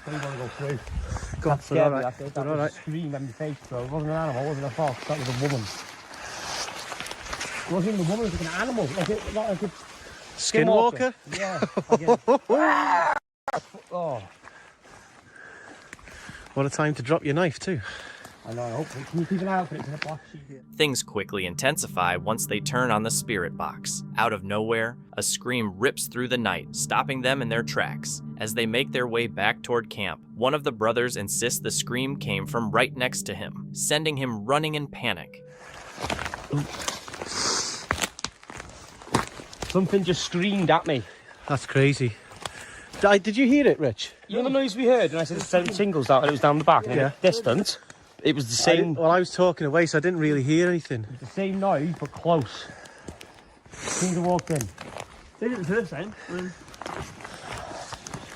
I don't want to go through. Go on, That we're scared all me, right. that We're was all a right. scream in my face, bro. It wasn't an animal, it wasn't a fox, that was a woman. It wasn't even a woman, it was like an animal. Like a Skinwalker? Yeah. Oh, What a time to drop your knife too. I know, I hope. Can you keep an eye out for it? It's in a black sheet here. Things quickly intensify once they turn on the spirit box. Out of nowhere, a scream rips through the night, stopping them in their tracks. As they make their way back toward camp, one of the brothers insists the scream came from right next to him, sending him running in panic. Something just screamed at me. That's crazy. Did you hear it, Rich? You know the noise we heard? And I said it's 7 singles down, and it was down the back. And Yeah. in the distance, it was the same. Well, I was talking away, so I didn't really hear anything. The same noise, but close. Seemed to walk in. They did it the first time.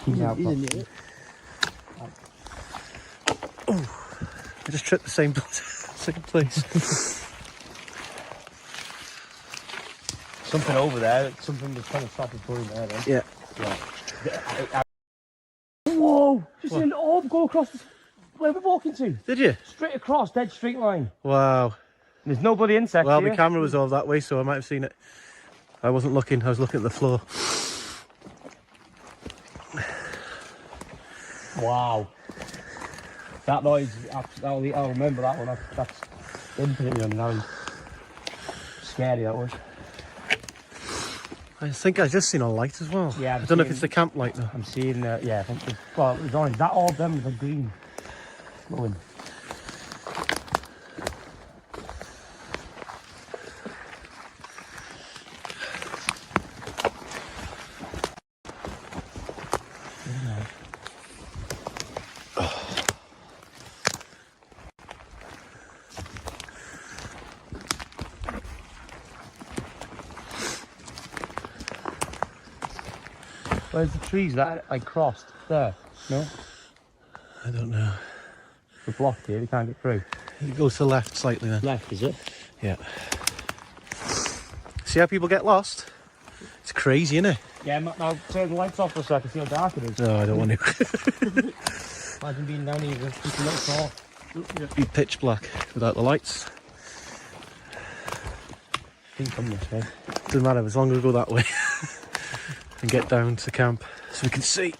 He's out. I just tripped the same place. Something over there. Something was trying to stop us going there. Then. Yeah. Whoa! Just seen an orb go across where we're walking to. Did you? Straight across, dead straight line. Wow. There's no bloody insects Well, here. my camera was all that way, so I might have seen it. I wasn't looking, I was looking at the floor. Wow. That noise, I'll remember that one. That's infinitely unknown. Scary, that was. I think I just seen a light as well. Yeah, I don't know if it's the camp light though. I'm seeing, yeah, I think it's, well, it was orange. That orb, them, the green. Glowing. Where's the trees that I crossed? There? No? I don't know. We're blocked here, we can't get through. It goes to the left slightly then. Left, is it? Yeah. See how people get lost? It's crazy, isn't it? Yeah, now turn the lights off for a second, see how dark it is. No, I don't want to. Imagine being down here with just a little car. It'd be pitch black without the lights. I think come this way. Doesn't matter as long as we go that way. And get down to camp so we can see.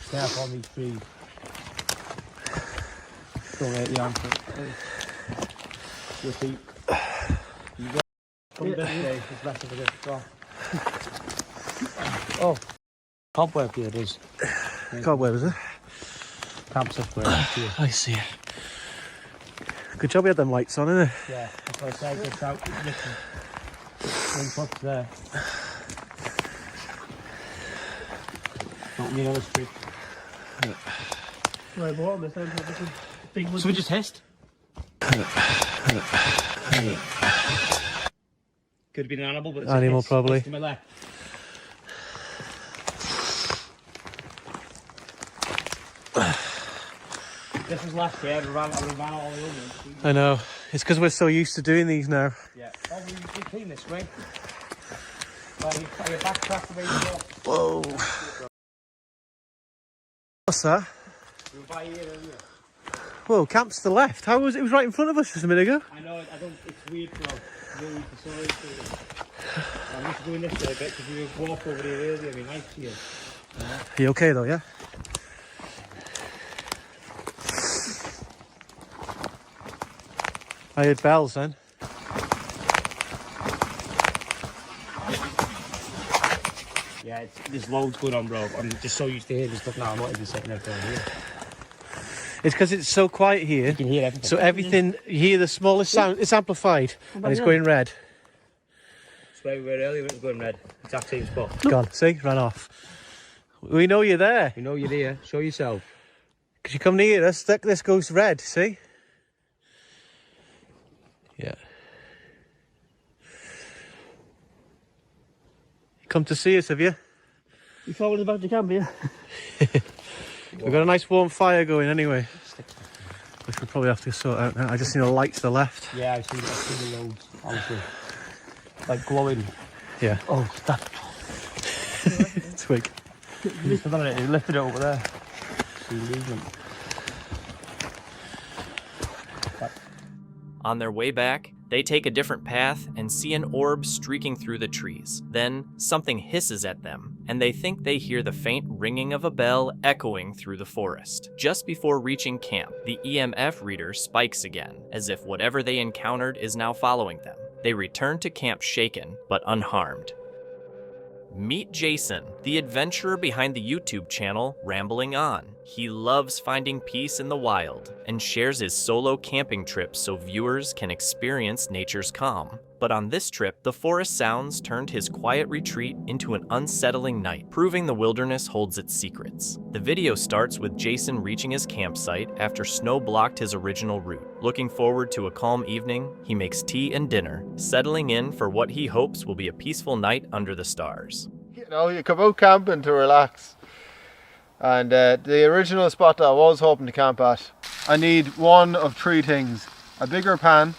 Careful on these trees. Don't hurt the answer. Your feet. You go from this way, it's less of a difficult. Oh, cobweb here it is. Cobweb, is it? Camp's up where I see it. Good job we had them lights on, innit? Yeah, that's what I said, it's out, listen. One foot there. Don't need another street. Right, what on this end? Big one. So we just hissed? Could have been an animal, but it's Animal, a hiss. probably. To my left. This was last year, I ran all the over. I know. It's because we're so used to doing these now. Yeah. Oh, we clean this way. Are you backtrack the way you Whoa. What's that? We were by here earlier. Whoa, camp's to the left. How was it? It was right in front of us just a minute ago. I know, it's weird though. Really, I'm just doing this way a bit because we were walk over here earlier. I mean, nice here. Are you okay though, yeah? I heard bells then. Yeah, there's loads going on, bro. I'm just so used to hearing stuff now. I'm not even sitting there down here. It's because it's so quiet here. You can hear everything. So everything, you hear the smallest sound, it's amplified and it's going red. That's where we were earlier, it was going red. Exact same spot. Gone, see, ran off. We know you're there. We know you're there. Show yourself. Because you come near us, this goes red, see? Yeah. Come to see us, have you? You followed about the camp here? We've got a nice warm fire going anyway. Which we'll probably have to sort out now. I just seen a light to the left. Yeah, I've seen the loads, honestly. Like glowing. Yeah. Oh, that. Twig. He lifted it over there. See movement. On their way back, they take a different path and see an orb streaking through the trees. Then, something hisses at them, and they think they hear the faint ringing of a bell echoing through the forest. Just before reaching camp, the EMF reader spikes again, as if whatever they encountered is now following them. They return to camp shaken, but unharmed. Meet Jason, the adventurer behind the YouTube channel Rambling On. He loves finding peace in the wild and shares his solo camping trips so viewers can experience nature's calm. But on this trip, the forest sounds turned his quiet retreat into an unsettling night, proving the wilderness holds its secrets. The video starts with Jason reaching his campsite after snow blocked his original route. Looking forward to a calm evening, he makes tea and dinner, settling in for what he hopes will be a peaceful night under the stars. You know, you come out camping to relax. And the original spot that I was hoping to camp at, I need one of three things: a bigger pan,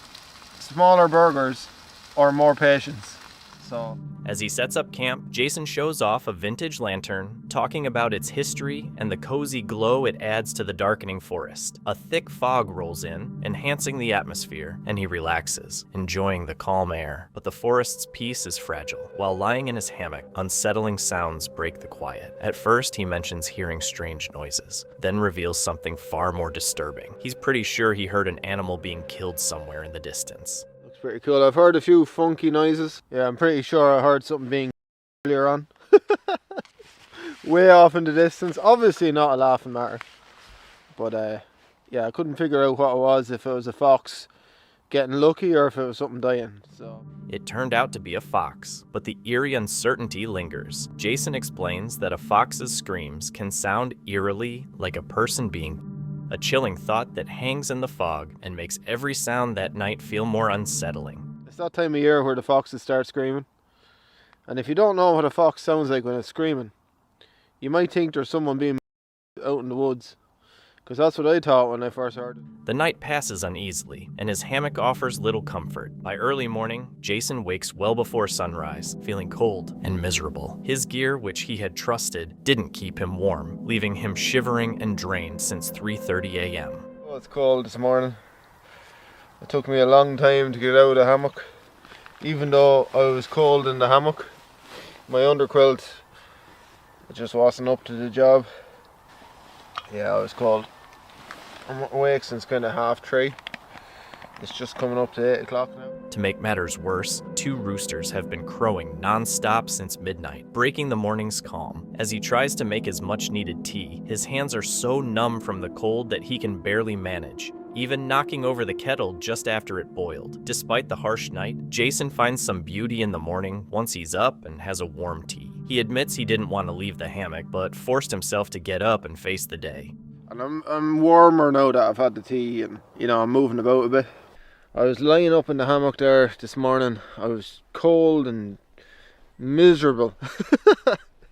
smaller burgers, or more patience. So As he sets up camp, Jason shows off a vintage lantern, talking about its history and the cozy glow it adds to the darkening forest. A thick fog rolls in, enhancing the atmosphere, and he relaxes, enjoying the calm air. But the forest's peace is fragile. While lying in his hammock, unsettling sounds break the quiet. At first, he mentions hearing strange noises, then reveals something far more disturbing. He's pretty sure he heard an animal being killed somewhere in the distance. looks pretty cool. I've heard a few funky noises. Yeah, I'm pretty sure I heard something being earlier on. Way off in the distance. Obviously not a laughing matter. But yeah, I couldn't figure out what it was, if it was a fox getting lucky or if it was something dying. So It turned out to be a fox, but the eerie uncertainty lingers. Jason explains that a fox's screams can sound eerily like a person being, a chilling thought that hangs in the fog and makes every sound that night feel more unsettling. it's that time of year where the foxes start screaming. And if you don't know what a fox sounds like when it's screaming, you might think there's someone being out in the woods. Because that's what I thought when I first heard it. The night passes uneasily, and his hammock offers little comfort. By early morning, Jason wakes well before sunrise, feeling cold and miserable. His gear, which he had trusted, didn't keep him warm, leaving him shivering and drained since 3:30 a.m. Oh, it's cold this morning. It took me a long time to get out of the hammock. Even though I was cold in the hammock, my underquilt, it just wasn't up to the job. Yeah, I was cold. I'm awake since kind of 3:30. It's just coming up to 8 o'clock now. To make matters worse, 2 roosters have been crowing non-stop since midnight, breaking the morning's calm. As he tries to make his much-needed tea, his hands are so numb from the cold that he can barely manage, even knocking over the kettle just after it boiled. Despite the harsh night, Jason finds some beauty in the morning once he's up and has a warm tea. He admits he didn't want to leave the hammock, but forced himself to get up and face the day. And I'm warmer now that I've had the tea and, you know, I'm moving about a bit. I was lying up in the hammock there this morning. I was cold and miserable.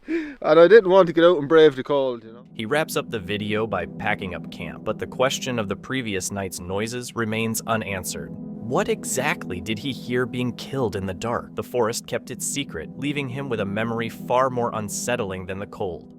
And I didn't want to get out and brave the cold, you know. He wraps up the video by packing up camp, but the question of the previous night's noises remains unanswered. What exactly did he hear being killed in the dark? The forest kept its secret, leaving him with a memory far more unsettling than the cold.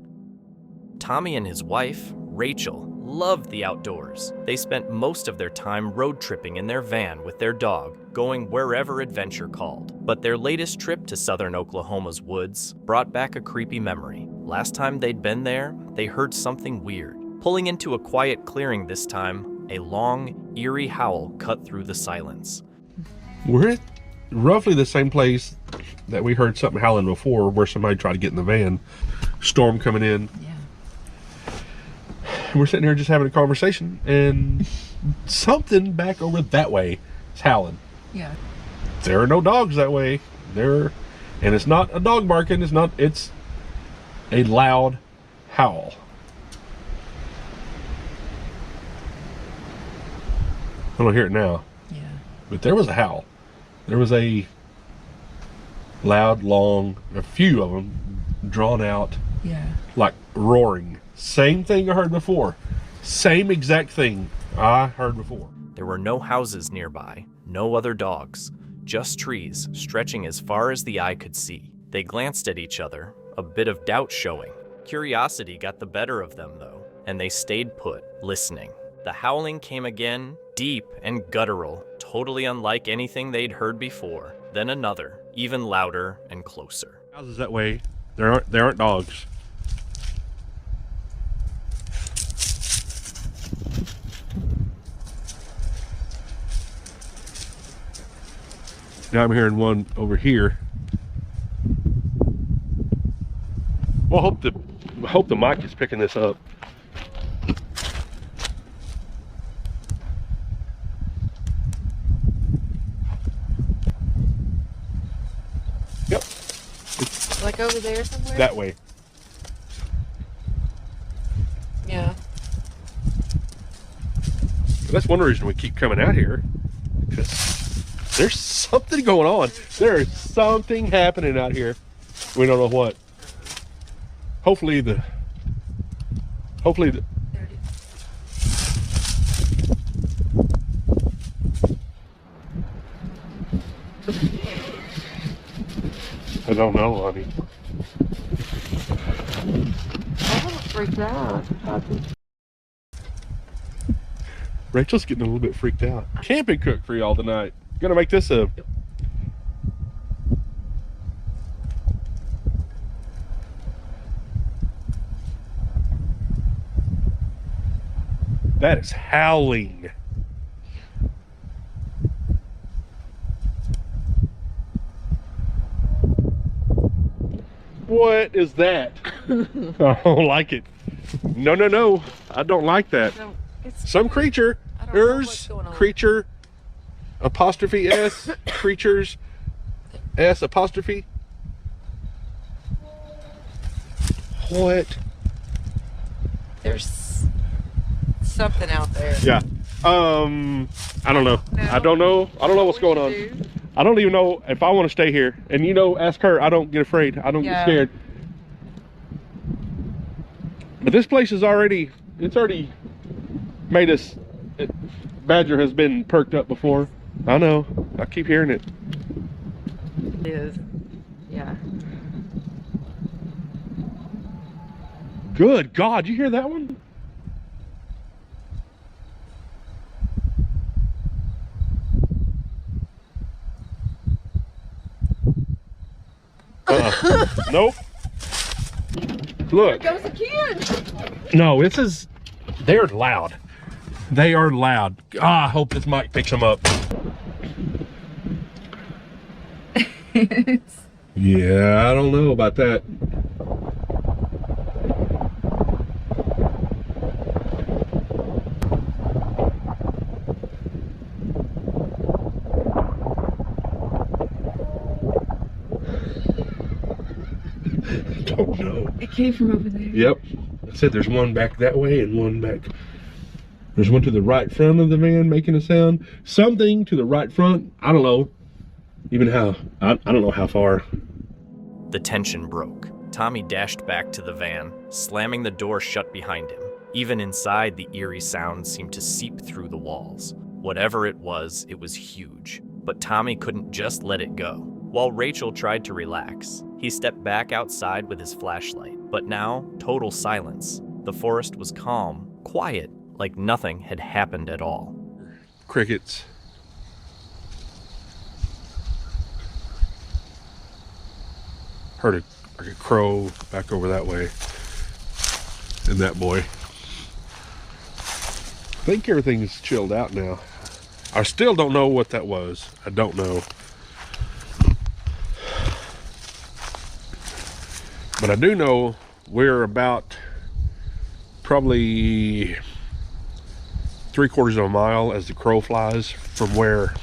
Tommy and his wife, Rachel, loved the outdoors. They spent most of their time road tripping in their van with their dog, going wherever adventure called. But their latest trip to southern Oklahoma's woods brought back a creepy memory. Last time they'd been there, they heard something weird. Pulling into a quiet clearing this time, a long, eerie howl cut through the silence. We're at roughly the same place that we heard something howling before, where somebody tried to get in the van. Storm coming in. We're sitting here just having a conversation, and something back over that way is howling. Yeah. There are no dogs that way. And it's not a dog barking. It's a loud howl. I don't hear it now. Yeah. But there was a howl. There was a loud, long, a few of them drawn out. Yeah. Like roaring. Same thing I heard before. Same exact thing I heard before. There were no houses nearby, no other dogs, just trees stretching as far as the eye could see. They glanced at each other, a bit of doubt showing. Curiosity got the better of them, though, and they stayed put, listening. The howling came again, deep and guttural, totally unlike anything they'd heard before. Then another, even louder and closer. Houses that way. There aren't dogs. Now I'm hearing one over here. Well, I hope the mic is picking this up. Yep. Like over there somewhere? That way. Yeah. That's one reason we keep coming out here, because there's something going on. There is something happening out here. We don't know what. Hopefully the Hopefully. I don't know, honey. Freaked out. Rachel's getting a little bit freaked out. Camping cook for y'all tonight. Gonna make this a... That is howling. What is that? I don't like it. No, no, no. I don't like that. Some creature. Creature. Apostrophe S. Creatures. S apostrophe. What? There's something out there. Yeah. I don't know. I don't know. I don't know what's going on. I don't even know if I want to stay here. And you know, ask her. I don't get afraid. I don't get scared. But this place is already, it's already made us, Badger has been perked up before. I know. I keep hearing it. It is. Yeah. Good God, you hear that one? Nope. Look. There goes a kid. No, this is, they're loud. They are loud. Ah, I hope this mic picks them up. Yeah, I don't know about that. Don't know. It came from over there. Yep. I said there's one back that way and one back. There's one to the right front of the van making a sound. Something to the right front. I don't know. Even how. I don't know how far. The tension broke. Tommy dashed back to the van, slamming the door shut behind him. Even inside, the eerie sound seemed to seep through the walls. Whatever it was huge. But Tommy couldn't just let it go. While Rachel tried to relax, he stepped back outside with his flashlight. But now, total silence. The forest was calm, quiet, like nothing had happened at all. Crickets. Heard a crow back over that way. And that boy. I think everything's chilled out now. I still don't know what that was. I don't know. But I do know we're about probably 3/4 of a mile as the crow flies from where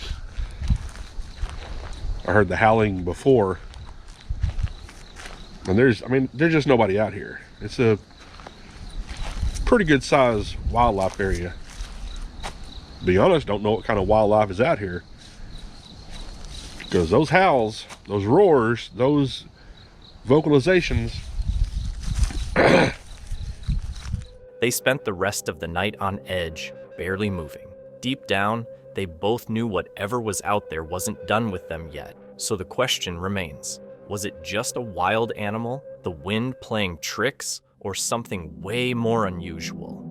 I heard the howling before. And there's just nobody out here. It's a pretty good size wildlife area. To be honest, don't know what kind of wildlife is out here. Because those howls, those roars, those vocalizations. They spent the rest of the night on edge, barely moving. Deep down, they both knew whatever was out there wasn't done with them yet. So the question remains, was it just a wild animal, the wind playing tricks, or something way more unusual?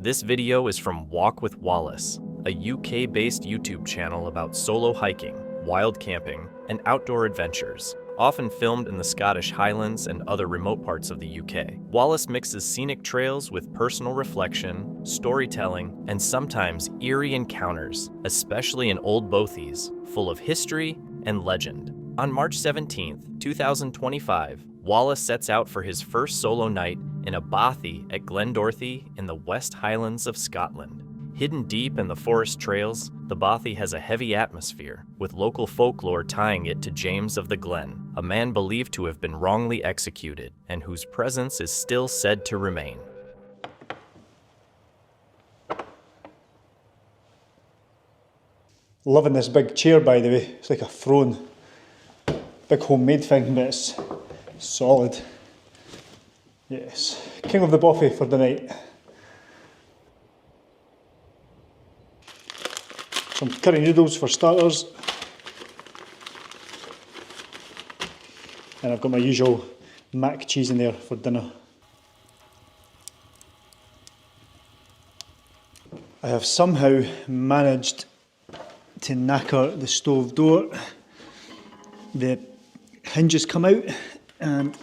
This video is from Walk with Wallace, a UK-based YouTube channel about solo hiking, wild camping, and outdoor adventures, often filmed in the Scottish Highlands and other remote parts of the UK. Wallace mixes scenic trails with personal reflection, storytelling, and sometimes eerie encounters, especially in Old Bothies, full of history and legend. On March 17th, 2025, Wallace sets out for his first solo night in a bothy at Glendorthy in the West Highlands of Scotland. Hidden deep in the forest trails, the bothy has a heavy atmosphere, with local folklore tying it to James of the Glen, a man believed to have been wrongly executed and whose presence is still said to remain. Loving this big chair, by the way. It's like a throne. Big homemade thing, but it's solid. Yes, king of the buffet for the night. Some curry noodles for starters. And I've got my usual mac cheese in there for dinner. I have somehow managed to knacker the stove door. The hinges come out, and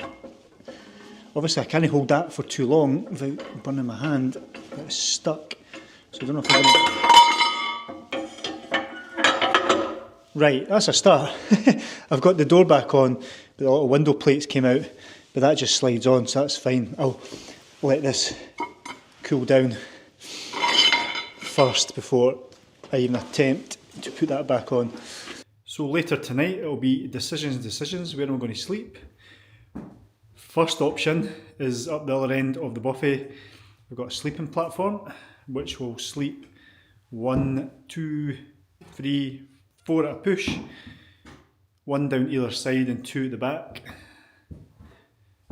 obviously I can't hold that for too long without burning my hand. It's stuck, so I don't know if I'm going to... Right, that's a start. I've got the door back on, but the little window plates came out, but that just slides on, so that's fine. I'll let this cool down first before I even attempt to put that back on. So later tonight it'll be decisions, where am I going to sleep? First option is up the other end of the buffet. We've got a sleeping platform, which will sleep 1, 2, 3, 4 at a push, 1 down either side and 2 at the back.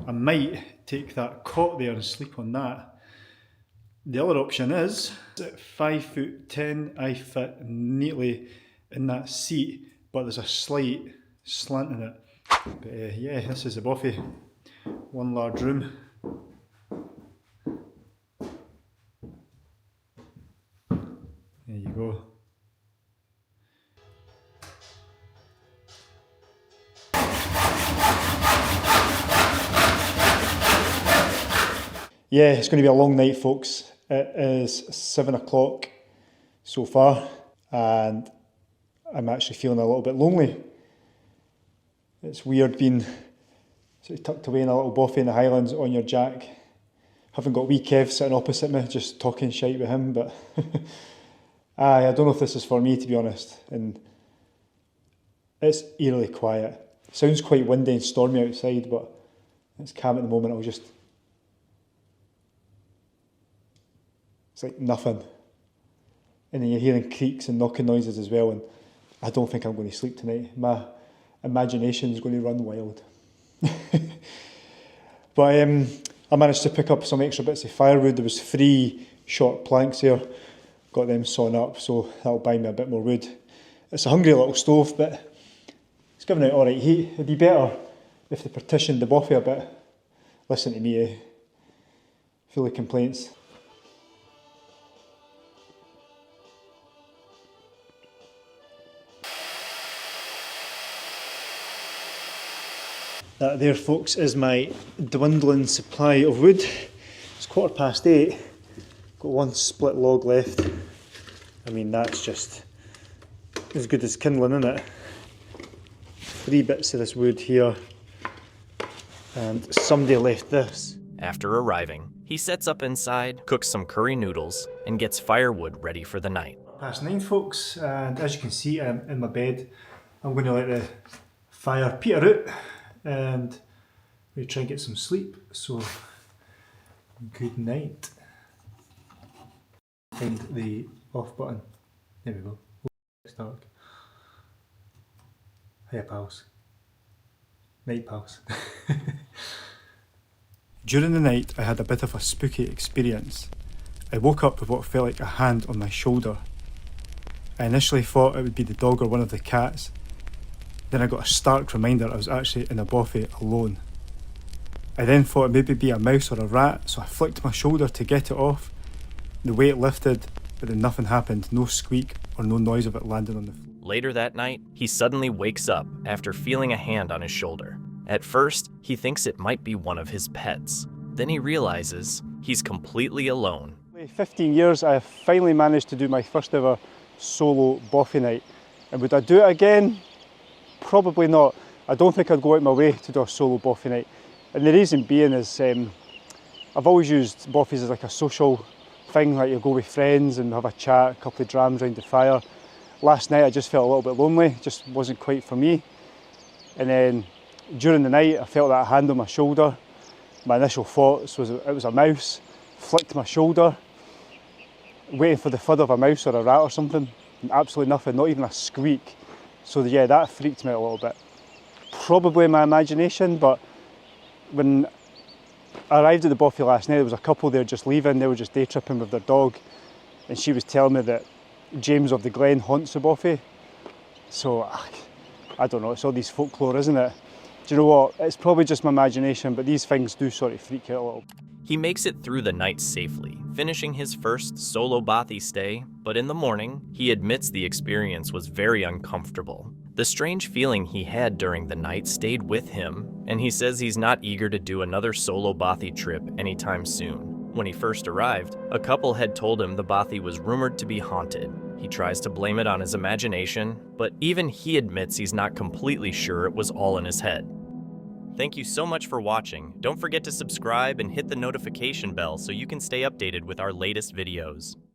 I might take that cot there and sleep on that. The other option is, at 5'10", I fit neatly in that seat, but there's a slight slant in it. But yeah, this is the buffet. One large room. There you go. Yeah, it's going to be a long night, folks. It is 7 o'clock so far, and I'm actually feeling a little bit lonely. It's weird being sort of tucked away in a little buffet in the Highlands on your jack. Haven't got wee Kev sitting opposite me, just talking shite with him, but I don't know if this is for me, to be honest. And it's eerily quiet. It sounds quite windy and stormy outside, but it's calm at the moment. It's like nothing. And then you're hearing creaks and knocking noises as well, and I don't think I'm going to sleep tonight. My imagination is going to run wild. But I managed to pick up some extra bits of firewood. There was 3 short planks here. Got them sawn up, so that'll buy me a bit more wood. It's a hungry little stove, but it's giving out alright heat. It'd be better if they partitioned the buffet a bit. Listen to me, full of complaints. That there, folks, is my dwindling supply of wood. It's 8:15. Got 1 split log left. I mean, that's just as good as kindling, isn't it? 3 bits of this wood here, and somebody left this. After arriving, he sets up inside, cooks some curry noodles, and gets firewood ready for the night. 9:30, folks, and as you can see, I'm in my bed. I'm going to let the fire peter out and we try and get some sleep. So, good night. Find the off button. There we go. It's dark. Hiya, pals. Night, pals. During the night, I had a bit of a spooky experience. I woke up with what felt like a hand on my shoulder. I initially thought it would be the dog or one of the cats. Then I got a stark reminder I was actually in a buffet alone. I then thought it maybe be a mouse or a rat, so I flicked my shoulder to get it off. The weight lifted, but then nothing happened. No squeak or no noise of it landing on the floor. Later that night, he suddenly wakes up after feeling a hand on his shoulder. At first, he thinks it might be one of his pets. Then he realizes he's completely alone. 15 years, I have finally managed to do my first ever solo buffet night. And would I do it again? Probably not. I don't think I'd go out my way to do a solo buffet night. And the reason being is I've always used buffets as like a social thing, like you go with friends and have a chat, a couple of drams around the fire. Last night I just felt a little bit lonely, just wasn't quite for me. And then during the night I felt that hand on my shoulder. My initial thoughts was it was a mouse. Flicked my shoulder, waiting for the thud of a mouse or a rat or something. And absolutely nothing, not even a squeak. So yeah, that freaked me out a little bit. Probably my imagination, but when I arrived at the Bothy last night. There was a couple there just leaving. They were just day tripping with their dog, and she was telling me that James of the Glen haunts the Bothy. So I don't know, it's all these folklore, isn't it? Do you know what? It's probably just my imagination, but these things do sort of freak you out a little. He makes it through the night safely, finishing his first solo Bothy stay, but in the morning, he admits the experience was very uncomfortable. The strange feeling he had during the night stayed with him, and he says he's not eager to do another solo Bothy trip anytime soon. When he first arrived, a couple had told him the Bothy was rumored to be haunted. He tries to blame it on his imagination, but even he admits he's not completely sure it was all in his head. Thank you so much for watching. Don't forget to subscribe and hit the notification bell so you can stay updated with our latest videos.